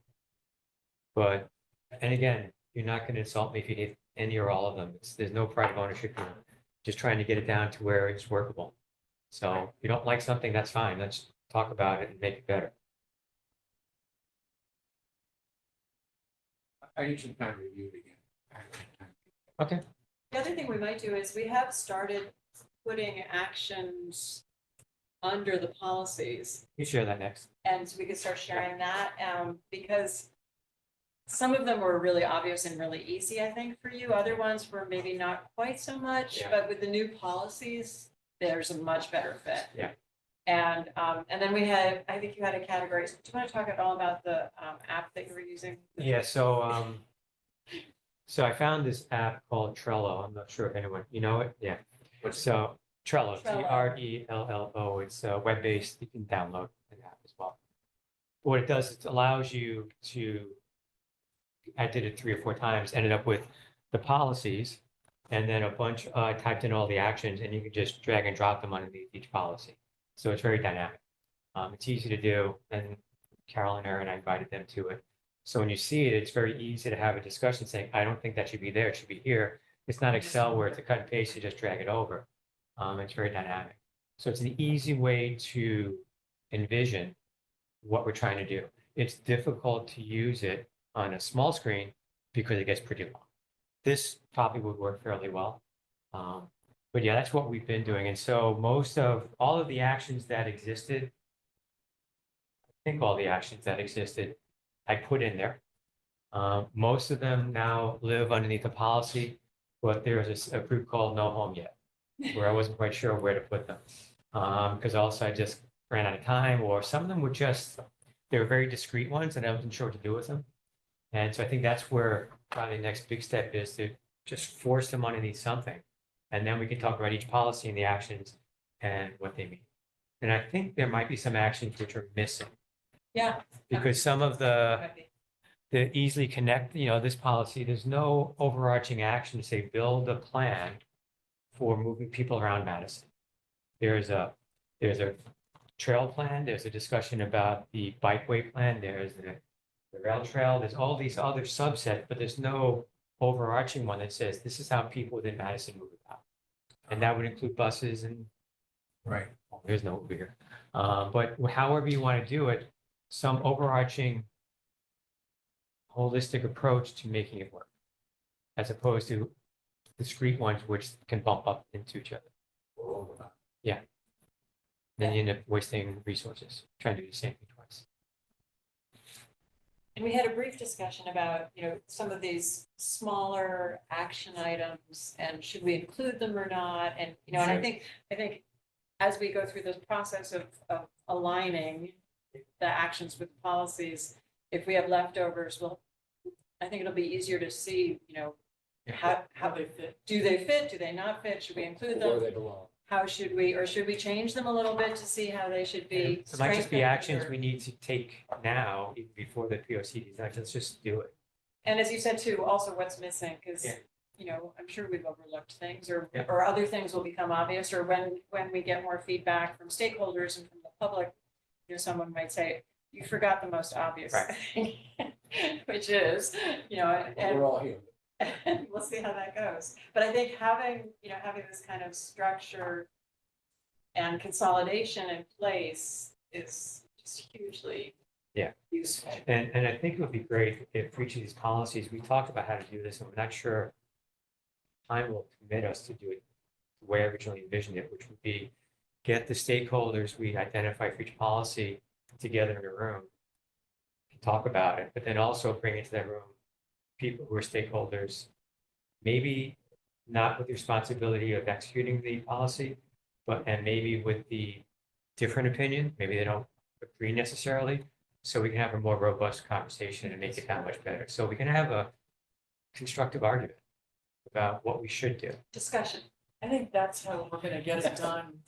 again, you're not going to insult me if you need any or all of them. There's no pride of ownership here. Just trying to get it down to where it's workable. So if you don't like something, that's fine. Let's talk about it and make it better. I need some time to review it again. Okay. The other thing we might do is we have started putting actions under the policies. You share that next. And so we could start sharing that, because some of them were really obvious and really easy, I think, for you. Other ones were maybe not quite so much, Yeah. but with the new policies, there's a much better fit. Yeah. And then we had, I think you had a category. Do you want to talk at all about the app that you were using? Yeah, so so I found this app called Trello. I'm not sure if anyone, you know it? Yeah. So Trello, Trello. Trello. It's web-based. You can download an app as well. What it does, it allows you to, I did it 3 or 4 times, ended up with the policies and then a bunch, typed in all the actions and you can just drag and drop them underneath each policy. So it's very dynamic. It's easy to do, and Carol and Aaron, I invited them to it. So when you see it, it's very easy to have a discussion saying, I don't think that should be there, it should be here. It's not Excel where it's a cut and paste, you just drag it over. It's very dynamic. So it's an easy way to envision what we're trying to do. It's difficult to use it on a small screen because it gets pretty long. This probably would work fairly well. But yeah, that's what we've been doing. And so all of the actions that existed, I think all the actions that existed, I put in there. Most of them now live underneath a policy, but there's a group called No Home Yet, where I wasn't quite sure where to put them. Because also I just ran out of time, or some of them were they were very discrete ones and I wasn't sure what to do with them. And so I think that's where probably the next big step is to just force them underneath something. And then we can talk about each policy and the actions and what they mean. And I think there might be some actions which are missing. Yeah. Because some of the easily connect, this policy, there's no overarching action to say, build a plan for moving people around Madison. There's a trail plan, there's a discussion about the bikeway plan, there's the rail trail, there's all these other subsets, but there's no overarching one that says, this is how people within Madison move about. And that would include buses and. Right. Well, there's no over here. But however you want to do it, some overarching holistic approach to making it work, as opposed to discrete ones which can bump up into each other. Yeah. Then you end up wasting resources trying to do the same thing twice. And we had a brief discussion about, some of these smaller action items and should we include them or not? And, and I think as we go through this process of aligning the actions with policies, if we have leftovers, I think it'll be easier to see, how they fit. Do they fit? Do they not fit? Should we include them? Where they belong. how should we, or should we change them a little bit to see how they should be? It might just be strengthened actions or- we need to take now, even before the POC design. Let's just do it. And as you said too, also what's missing, because, Yeah. you know, I'm sure we've overlooked things or, Yeah. or other things will become obvious, or when we get more feedback from stakeholders and from the public, you know, someone might say, you forgot the most obvious Right. thing, which is, you know, But and we're all here. and we'll see how that goes. But I think having, you know, having this kind of structure and consolidation in place is just hugely Yeah. useful. And I think it would be great if for each of these policies, we talked about how to do this, and we're not sure time will permit us to do it the way I originally envisioned it, which would be get the stakeholders we identify for each policy together in a room, talk about it, but then also bring into that room people who are stakeholders, maybe not with the responsibility of executing the policy, but, and maybe with the different opinion, maybe they don't agree necessarily, so we can have a more robust conversation and make it that much better. So we can have a constructive argument about what we should do. Discussion. I think that's how we're gonna get it done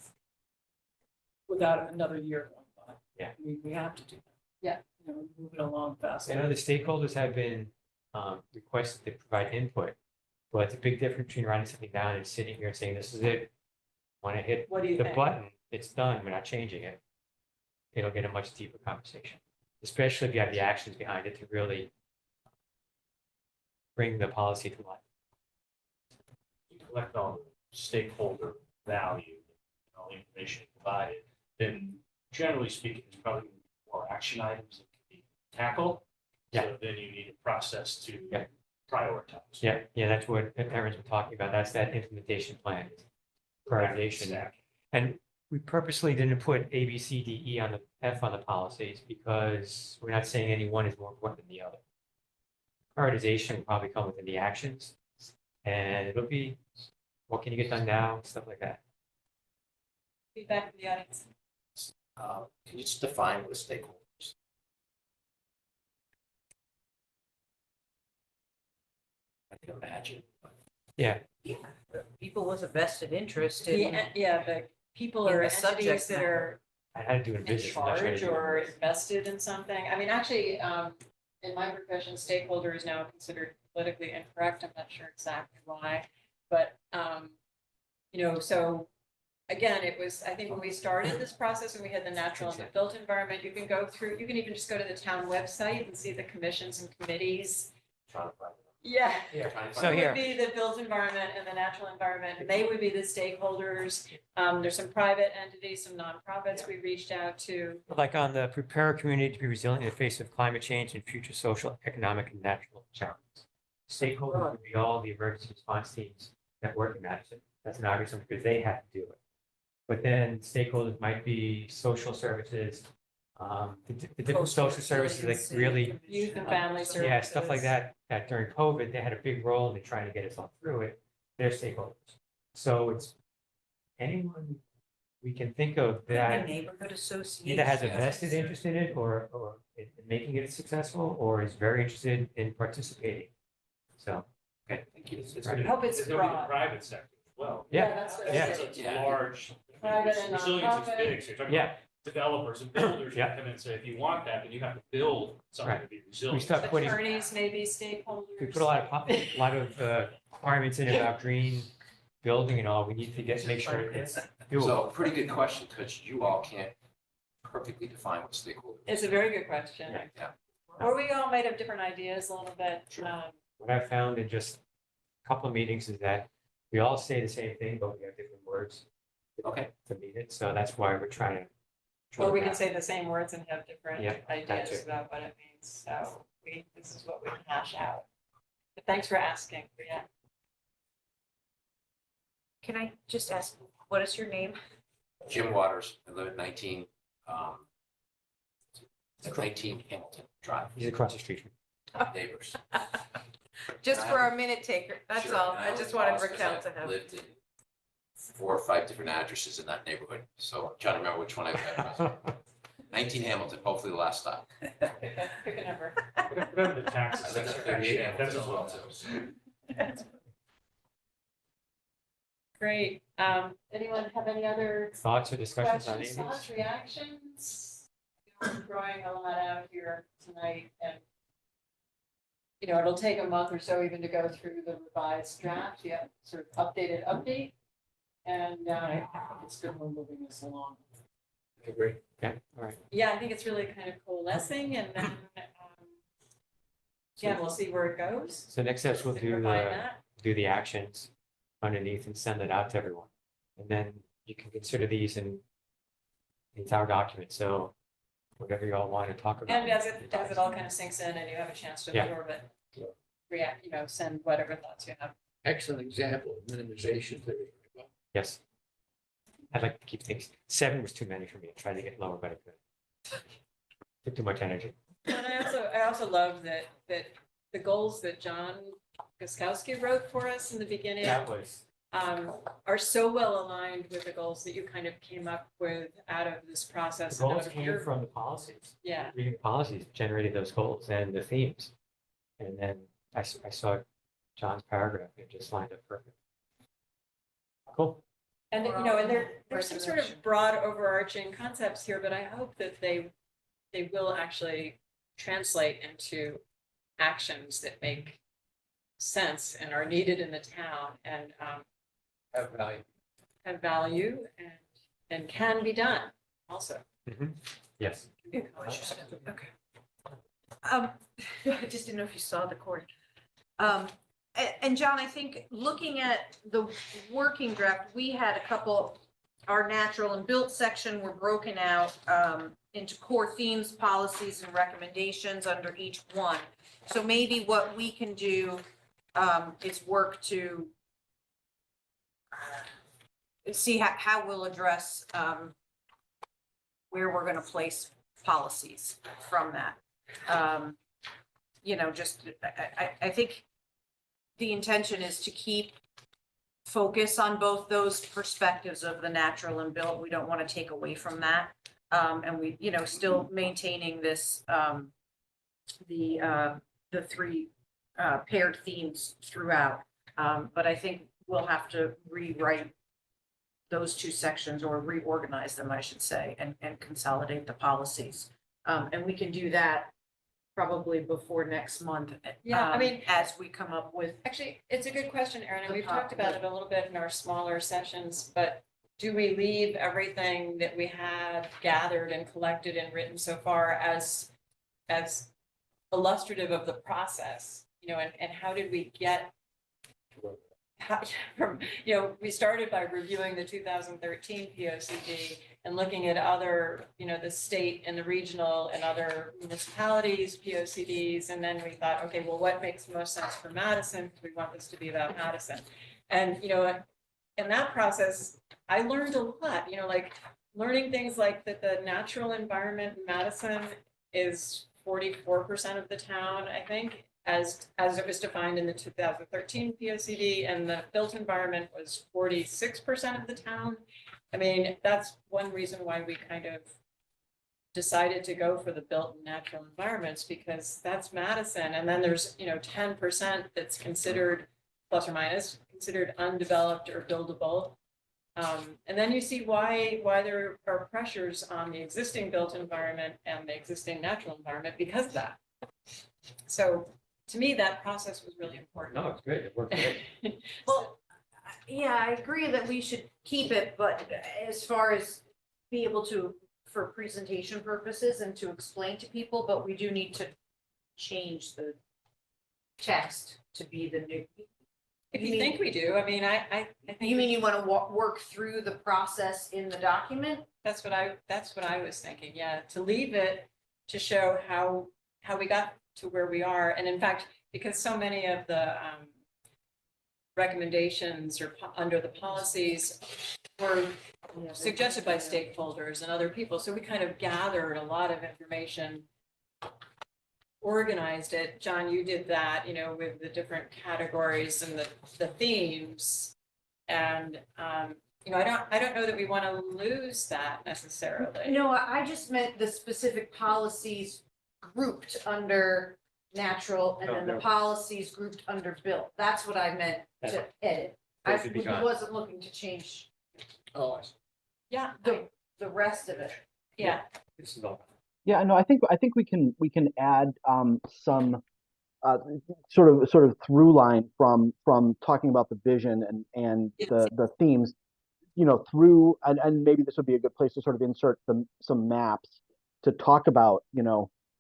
without another year going by. Yeah. We have to do that. Yeah. You know, move it along fast. I know the stakeholders have been requested to provide input, but it's a big difference between writing something down and sitting here and saying, this is it. When I hit What do you the think? button, it's done, we're not changing it. It'll get a much deeper conversation, especially if you have the actions behind it to really bring the policy to life. You collect all the stakeholder value, all the information provided, then generally speaking, there's probably more action items that can be tackled. Yeah. So then you need a process to Yeah. prioritize. Yeah, that's what Erin's been talking about. That's that implementation plan, prioritization. Exactly. And we purposely didn't put A, B, C, D, E on the F on the policies because we're not saying any one is more important than the other. Prioritization will probably come within the actions, and it'll be, what can you get done now, stuff like that. Feedback from the audience. Can you just define what a stakeholder is? I can imagine. but- Yeah, People with a vested interest The people in or the subject entities that are I had to do it in in business. I'm not trying to charge do it in or business. invested in something. I mean, actually, in my profession, stakeholder is now considered politically incorrect. I'm not sure exactly why. But, you know, so again, it was, I think when we started this process and we had the natural and the built environment, you can go through, you can even just go to the town website and see the commissions and committees. Trying to find it. Yeah. Trying to So find It it. would be the built environment and the natural environment, and they would be the stakeholders. There's some private entities, some nonprofits we reached out to. Like on the prepare our community to be resilient in the face of climate change and future social, economic, and natural challenges. Stakeholders would be all the emergency response teams that work in Madison. That's an obvious one because they have to do it. But then stakeholders might be social services, the different social services that really, Youth and family services. yeah, stuff like that, that during COVID, they had a big role in trying to get us all through it. They're stakeholders. So it's anyone we can think of The that neighborhood association. either has a vested interest in it or in making it successful, or is very interested in participating. So, I think it's Right. gonna- Hope it's gonna be the broad. private sector as well. yeah, That's what Yeah. it is. It's a large. Private and Resilience is nonprofit. big, so you're talking yeah. about developers and builders Yeah. that come in and say, if you want that, then you have to build something Right. to be resilient. start putting- Attorneys may be stakeholders. We put a lot of requirements in about green building and all. We need to make sure it's doable. So pretty good question, because you all can't perfectly define what stakeholder is. It's a very good question. Yeah. Or we all might have different ideas a little bit. Sure. What I found in just a couple of meetings is that we all say the same thing, but we have different words Okay. to mean it. So that's why we're trying to. Or we can say the same words and have different Yeah, that's ideas it. about what it means. So this is what we can hash out. But thanks for asking. Yeah. Can I just ask, what is your name? Jim Waters, I live at 19 Hamilton Drive, He's across the street. neighbors. Just for our minute taker, that's Sure, all. and I was just wanted lost 'cause Raquel I've to have. Lived in 4 or 5 different addresses in that neighborhood, so I'm trying to remember which one I had. 19 Hamilton, hopefully the last stop. Pick a number. Whatever the taxes. I lived at 38 That's as Hamilton well. also. Great. Anyone have any other Thoughts or discussions on any questions, of these? thoughts, reactions? We're throwing a lot out here tonight and it'll take a month or so even to go through the revised draft, yeah, sort of updated update. And, It's good we're moving this along. I agree. Okay, all right. yeah, I think it's really kind of coalescing and then, yeah, we'll see where it goes. So next steps, we'll and do refine the, that. do the actions underneath and send it out to everyone. And then you can consider these in the entire document. So whatever you all want to talk about. And as it all kind of sinks in and you have a chance to Yeah. absorb it, react, send whatever thoughts you have. Excellent example of minimization theory. Yes. I'd like to keep things, 7 was too many for me. I tried to get lower, but I couldn't. Took too much energy. And I also love that the goals that John Guskowski wrote for us in the beginning That was, are so well aligned with the goals that you kind of came up with out of this process. the and goals out of came your- from the policies. Yeah, Reading the policies generated those goals and the themes. And then I saw John's paragraph, it just lined up perfect. Cool. and and there's some sort of broad overarching concepts here, but I hope that they will actually translate into actions that make sense and are needed in the town and Have value. have value and can be done also. Yes. Okay. I just didn't know if you saw the cord. And John, I think looking at the working draft, we had a couple, our natural and built section were broken out into core themes, policies, and recommendations under each one. So maybe what we can do is work to see how we'll address where we're going to place policies from that. I think the intention is to keep focus on both those perspectives of the natural and built. We don't want to take away from that. And we, still maintaining this, the three paired themes throughout. But I think we'll have to rewrite those two sections or reorganize them, I should say, and consolidate the policies. And we can do that probably before next month. Yeah, I mean- as we come up with. Actually, it's a good question, Erin, and The we've talked about it a little bit in our smaller sessions, but do we leave everything that we have gathered and collected and written so far as illustrative of the process, and how did we get from, we started by reviewing the 2013 POCD and looking at other, the state and the regional and other municipalities, POCDs. And then we thought, okay, well, what makes most sense for Madison? We want this to be about Madison. And, in that process, I learned a lot, like learning things like that the natural environment in Madison is 44% of the town, I think, as it was defined in the 2013 POCD, and the built environment was 46% of the town. I mean, that's one reason why we kind of decided to go for the built and natural environments, because that's Madison. And then there's, 10% that's considered plus or minus, considered undeveloped or buildable. And then you see why there are pressures on the existing built environment and the existing natural environment because of that. So to me, that process was really important. No, it's great. It worked great. Well, yeah, I agree that we should keep it, but as far as be able to, for presentation purposes and to explain to people, but we do need to change the text to be the new. If you think we do, I mean, I think. You mean you want to work through the process in the document? That's what I was thinking, yeah, to leave it to show how we got to where we are. And in fact, because so many of the recommendations or under the policies were suggested by stakeholders and other people. So we kind of gathered a lot of information, organized it. John, you did that, with the different categories and the themes. And, I don't know that we want to lose that necessarily. No, I just meant the specific policies grouped under natural and then the policies grouped under built. That's what I meant to edit. I Those would be gone. wasn't looking to change Oh, I see. Yeah, the rest of it. yeah, This is all. Yeah, no, I think we can add some sort of through line from talking about the vision and the themes, through and maybe this would be a good place to sort of insert some maps to talk about,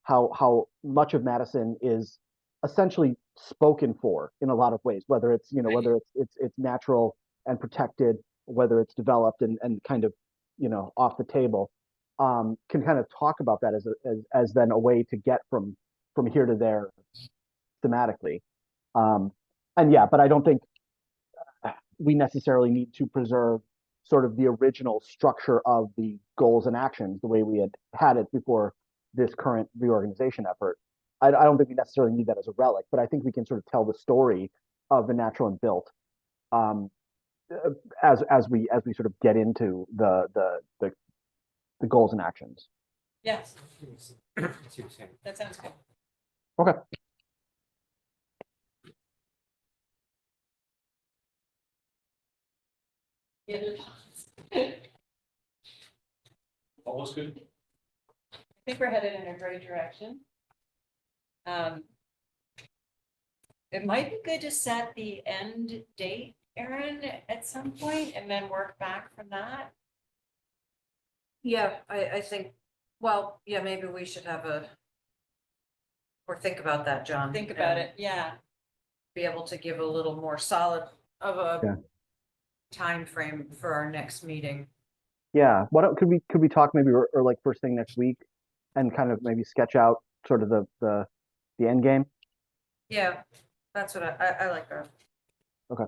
how much of Madison is essentially spoken for in a lot of ways, whether it's, whether it's natural and protected, whether it's developed and kind of, off the table. Can kind of talk about that as then a way to get from here to there thematically. And yeah, but I don't think we necessarily need to preserve sort of the original structure of the goals and actions the way we had it before this current reorganization effort. I don't think we necessarily need that as a relic, but I think we can sort of tell the story of the natural and built as we sort of get into the goals and actions. yes, See what you're saying. that sounds good. Okay. Any other thoughts? All is good. I think we're headed in a great direction. It might be good to set the end date, Erin, at some point and then work back from that. Yeah, I think, well, yeah, maybe we should have or think about that, John. Think about and it, yeah. Be able to give a little more solid of Yeah. a time frame for our next meeting. Yeah. Could we talk maybe or like first thing next week and kind of maybe sketch out sort of the end game? Yeah, that's what I like that. Okay.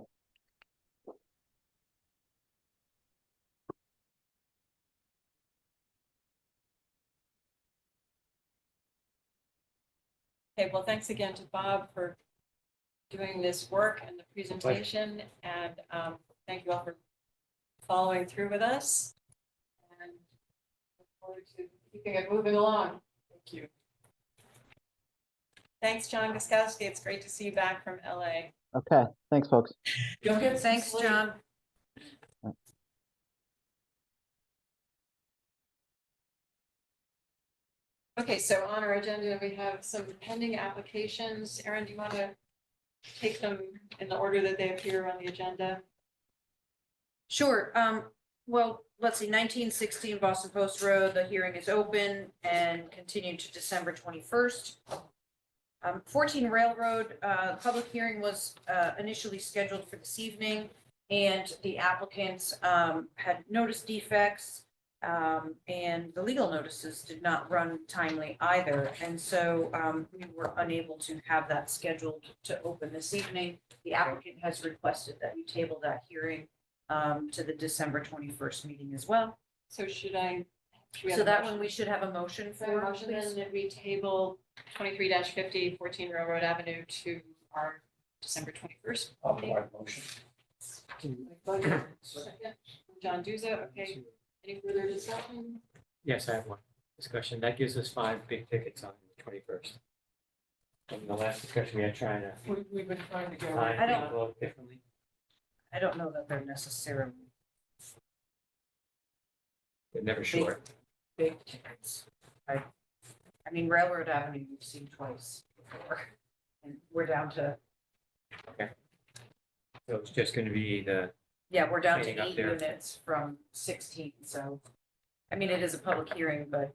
Okay, well, thanks again to Bob for doing this work and the presentation. And thank you all for following through with us. And look forward to keeping it moving along. Thank you. Thanks, John Guskowski. It's great to see you back from LA. Okay. Thanks, folks. Don't get some Thanks, sleep. John. Okay, so on our agenda, we have some pending applications. Erin, do you want to take them in the order that they appear on the agenda? Sure. Well, let's see, 1916 Boston Post Road, the hearing is open and continued to December 21st. 14 Railroad, public hearing was initially scheduled for this evening, and the applicants had notice defects, and the legal notices did not run timely either. And so we were unable to have that scheduled to open this evening. The applicant has requested that we table that hearing to the December 21st meeting as well. So should we have So a that motion? one we should have a motion So a for, motion then please. that we table 23-50 14 Railroad Avenue to our December 21st. I'll meeting. provide a motion. Second, John Duza, okay. Any further discussion? Yes, I have one discussion. That gives us 5 big tickets on the 21st. In the last discussion, we had trying to We've been trying to go. find I don't- people differently. I don't know that they're necessarily They're never short. big tickets. I mean, Railroad Avenue, we've seen twice before, and we're down to, So it's just going to be yeah, we're down to Cleaning up 8 there. units from 16, so, I mean, it is a public hearing, but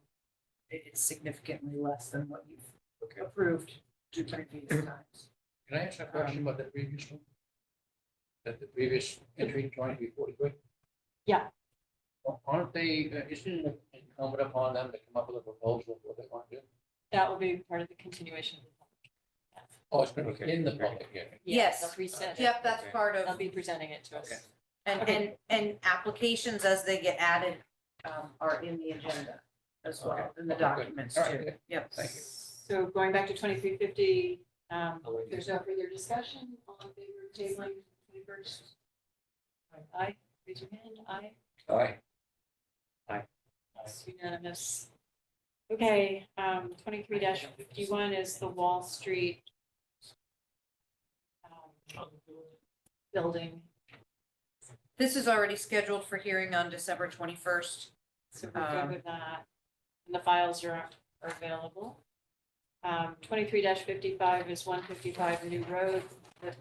it's significantly less than what you've okay. approved two previous times. Can I ask a question about the previous one? That the previous entry, 2343? Yeah. Aren't they, isn't it incumbent upon them to come up with a proposal of what they want to do? That will be part of the continuation of the public. Oh, it's going to Okay. be in the public hearing. Yes. They'll present it. Yep, that's Okay. part They'll of, be presenting it to us. Okay. and applications as they get added are in the agenda as well, Okay. in the Okay, good. documents All right, too. good. Yep. Thank you. So going back to 2350, I'll wait. if there's no further discussion, all in favor of tabling 21st? Aye, raise your hand, aye. All right. It's unanimous. Okay, 23-51 is the Wall Street building. This is already scheduled for hearing on December 21st. So we're good with that. And the files are available. 23-55 is 155 New Road, the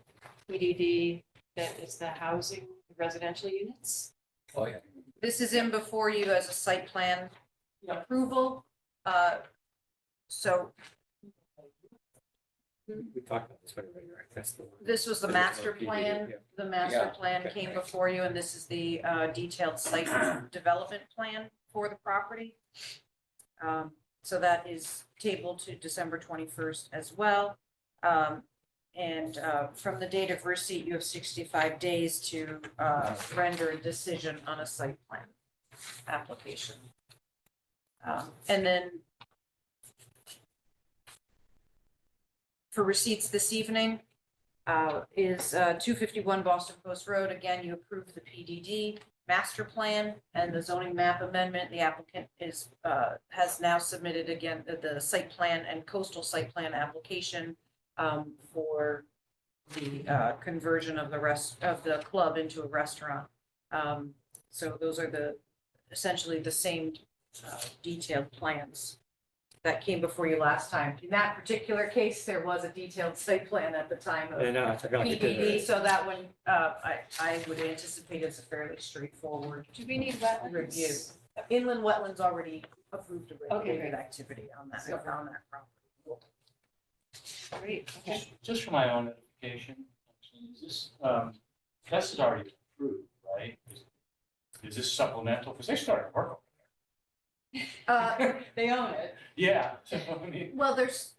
PDD that is the housing residential units. Oh, yeah. This is in before you as a site plan approval. So We talked about this one already, right? That's the one. this was the master plan. Yeah. The master Yeah, plan okay. came before you, and this is the detailed site development plan for the property. So that is tabled to December 21st as well. And from the date of receipt, you have 65 days to render a decision on a site plan application. And then for receipts this evening is 251 Boston Post Road. Again, you approved the PDD master plan and the zoning map amendment. The applicant is has now submitted again the site plan and coastal site plan application for the conversion of the rest of the club into a restaurant. So those are essentially the same detailed plans that came before you last time. In that particular case, there was a detailed site plan at the time of I know, I forgot. to do PDD, that. so that one, I would anticipate it's a fairly straightforward Do we need wetlands? review. Inland wetlands already approved a Okay, regulated great. activity on that, Super. on that property. Great, okay. Just for my own edification, is this, this is already approved, right? Is this supplemental? Because they started work on They own it. it. Yeah. So, I mean, Well, there's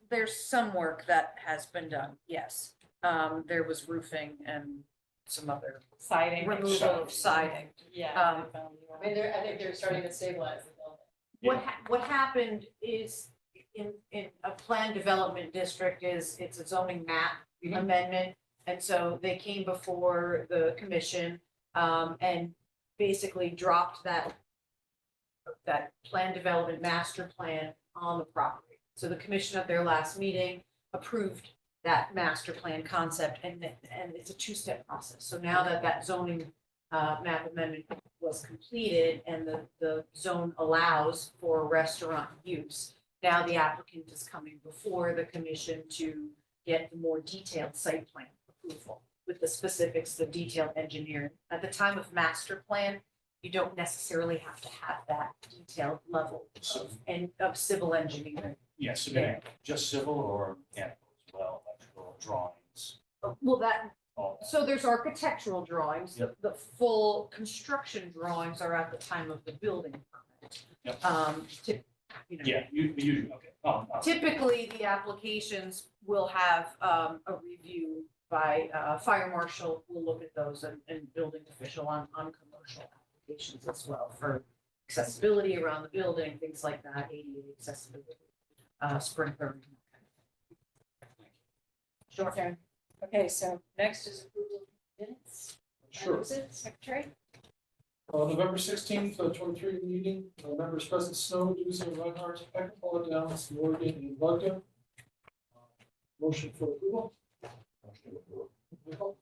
some work that has been done, yes. There was roofing and some other Siding. removal of siding. Yeah. Um, I mean, I think they're starting to stabilize the building. What happened is in a planned development district it's a zoning map Mhm. amendment. And so they came before the commission and basically dropped that planned development master plan on the property. So the commission at their last meeting approved that master plan concept and it's a two-step process. So now that zoning map amendment was completed and the zone allows for restaurant use, now the applicant is coming before the commission to get the more detailed site plan approval with the specifics, the detailed engineering. At the time of master plan, you don't necessarily have to have that detailed level of civil engineering. yeah, submitting just civil or mechanical as well, electrical drawings. Well, All so there's architectural drawings. Yep. The full construction drawings are at the time of the building permit. Yep. Yeah. You usually, okay. Oh, Typically, the applications will have a review by fire marshal will look at those and building official on commercial applications as well for accessibility around the building, things like that, ADA accessibility, sprinkler. Sure. Okay, so next is approval of minutes. Sure. Is it secretary? November 16th, 23 meeting, members present, Snow, Duzen, Reinhardt, Peckinpah, Downs, Morgan, and Bugda. Motion for approval. Michael,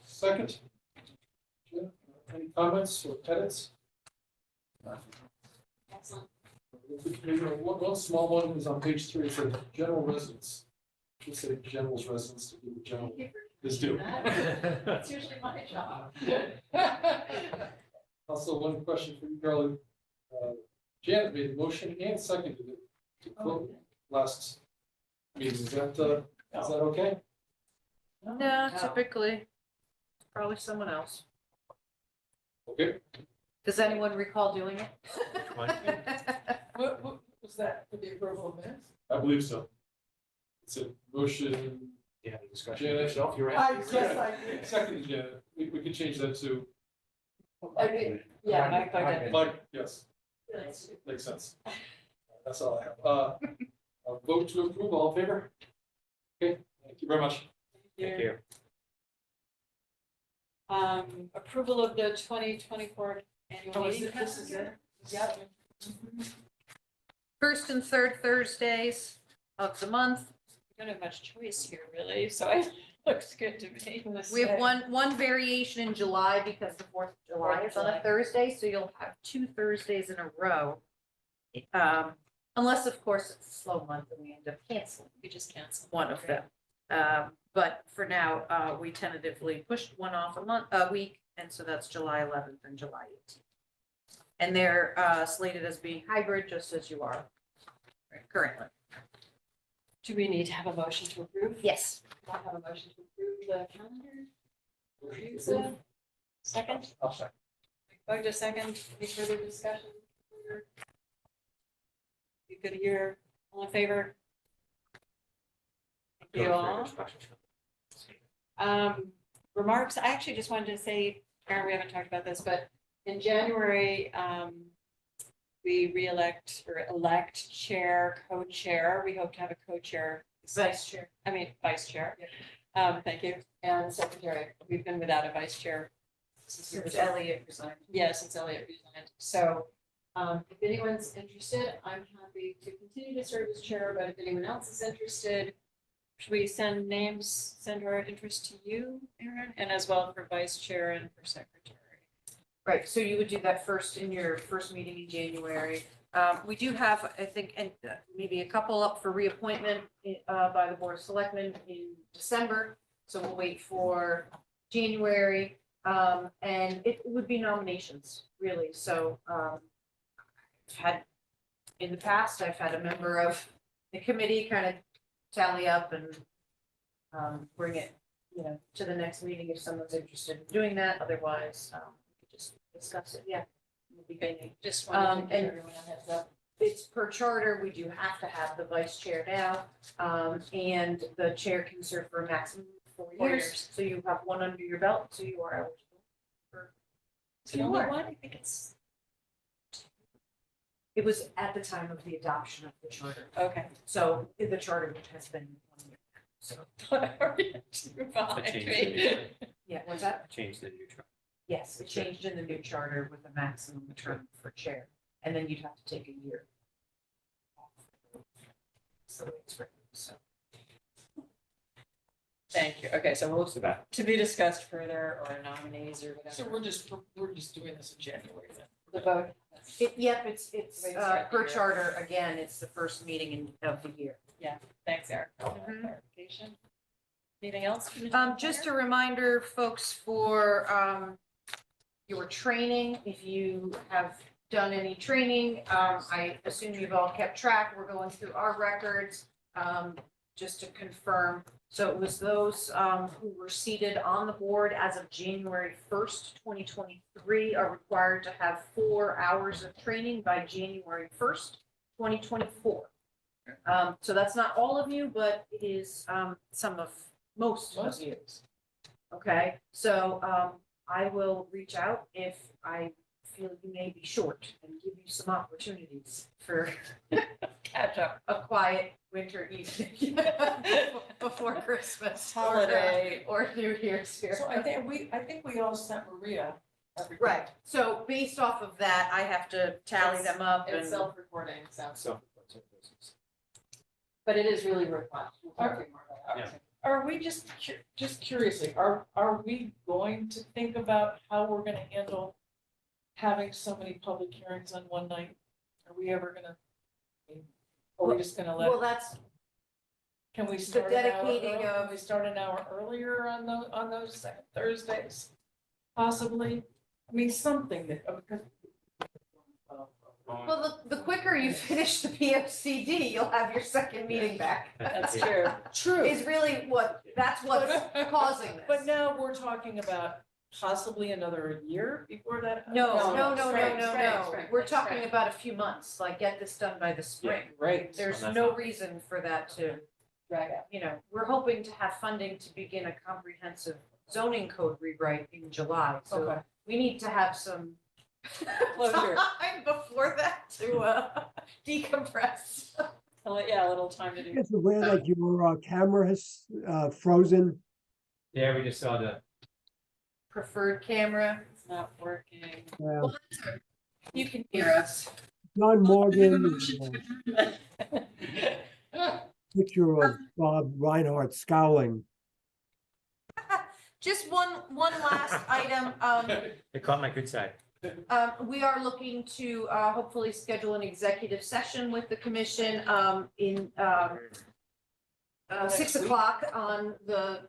second. Jim, any comments or edits? Excellent. One small one is on page 3, it says general residence. Should say general's residence to give the general is due. That's usually my job. Also, one question for you, Carly. Janet made the motion and seconded it to quote last meeting. Is that okay? No, typically, probably someone else. Okay. Does anyone recall doing it? What was that for the approval of minutes? I believe so. It's a motion. Yeah, the discussion Janet. yourself, you're I right. guess I did. Second, Janet. We can change that to, I mean, yeah, Mike Bugda. like, yes, makes sense. That's all I have. A vote to approve, all in favor? Okay, thank you very much. Thank you. Approval of the 2024 annual meeting. This is it? Yep. First and third Thursdays of the month. We don't have much choice here, really, so I Looks good to me. We have one variation in July because the 4th of July is on a Thursday, so you'll have 2 Thursdays in a row. Unless, of course, it's a slow month and we end up canceling We just cancel. one of them. But for now, we tentatively pushed one off a week, and so that's July 11th and July 18th. And they're slated as being hybrid, just as you are currently. Do we need to have a motion to approve? Yes. I have a motion to approve the calendar. Lisa, second? I'll second. Vote a second. Any further discussion? You good here? All in favor? Thank you all. Remarks, I actually just wanted to say, Karen, we haven't talked about this, but in January, we re-elect or elect chair, co-chair. We hope to have a co-chair. Vice chair. Vice chair. Thank you. And secretary. We've been without a vice chair. Since Elliot resigned. Yeah, since Elliot resigned. So if anyone's interested, I'm happy to continue to serve as chair, but if anyone else is interested, should we send our interest to you, Aaron, and as well for vice chair and for secretary? Right, so you would do that first in your first meeting in January. We do have, I think, and maybe a couple up for reappointment by the Board of Selectmen in December. So we'll wait for January, and it would be nominations, really. So in the past, I've had a member of the committee kind of tally up and bring it, to the next meeting if someone's interested in doing that. Otherwise, we could just discuss it. Yeah. It'd be great. Just wanted to give and- everyone a heads up. It's per charter, we do have to have the vice chair now, and the chair can serve for a maximum of 4 4 years. years. So you have one under your belt, so you are eligible for So 2 you more. know what? I think it's It was at the time of the adoption of the charter, okay. so the charter has been 1 year. So, yeah, what's that? Change the new truck. Yes, it changed in the new charter with a maximum term for chair, and then you'd have to take a year. So it's written, so. Thank you. Okay, so we'll, So that, to be discussed further or nominees or whatever. So we're just doing this in January then. The vote. Yep, it's Wait, start the per year. charter, again, it's the first meeting of the year. Thanks, Eric. for that Mhm. clarification. Anything else? from the town Just a planner? reminder, folks, for your training, if you have done any training, I assume you've all kept track. We're going through our records, just to confirm. So it was those who were seated on the board as of January 1st, 2023 are required to have 4 hours of training by January 1st, 2024. So that's not all of you, but it is most of you. Okay, so I will reach out if I feel you may be short and give you some opportunities for Catch up. a quiet winter evening before Christmas. Holiday. Or New Year's here. So I think we all sent Maria everything. Right, so based off of that, I have to tally them up It's and. self-reporting, so, So. but it is really worthwhile. We'll talk to you more about that. Are we just curiously, are we going to think about how we're gonna handle having so many public hearings on one night? Are we ever gonna? Are we just gonna Well, let, that's, can we start an hour dedicating early? of- Can we start an hour earlier on those second Thursdays? Possibly, I mean, something that, because. well, the quicker you finish the P O C D, you'll have your second meeting back. That's true. True. Is really that's what's causing this. But now we're talking about possibly another year before that. No, No, no, no, no, no, spring, no, spring, no. spring, We're spring. talking about a few months, like get this done by the spring. Right. There's Well, that's no not- reason for that to, Drag out. we're hoping to have funding to begin a comprehensive zoning code rewrite in July. So Okay. we need to have some Closure. time before that to decompress. Yeah, a little time to You do. guys aware that your camera has frozen? yeah, we just saw the, Preferred camera. It's not working. You can hear us. John Morgan, picture of Bob Reinhardt scowling. Just one last item. They caught my good side. We are looking to hopefully schedule an executive session with the commission in 6 o'clock on the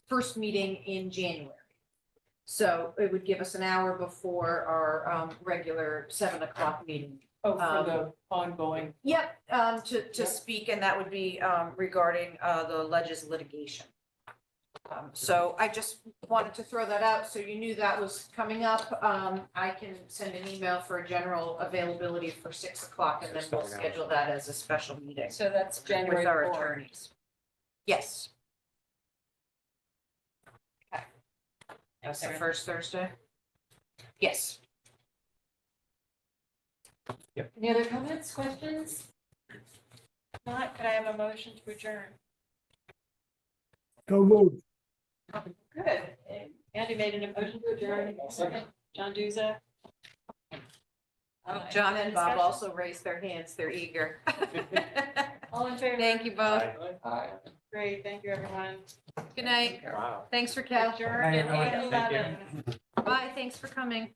first meeting in January. So it would give us an hour before our regular 7 o'clock meeting. Oh, for the ongoing. Yep, to speak, and that would be regarding the alleged litigation. So I just wanted to throw that out, so you knew that was coming up. I can send an email for a general availability for 6 o'clock, and then we'll schedule that as a special meeting So that's January with our 4th. attorneys. Yes, that's the first Thursday. Yes. Any other comments, questions? If not, could I have a motion to adjourn? Go move. Good. Andy made an emotion to adjourn. Second. John Duza. John and Bob Discussion? also raised their hands. They're eager. All in favor? Thank you both. Great, thank you, everyone. Good night. Wow. Thanks for Cal. Adjourn Night, at everyone. Thank you. 8:11. Bye, thanks for coming.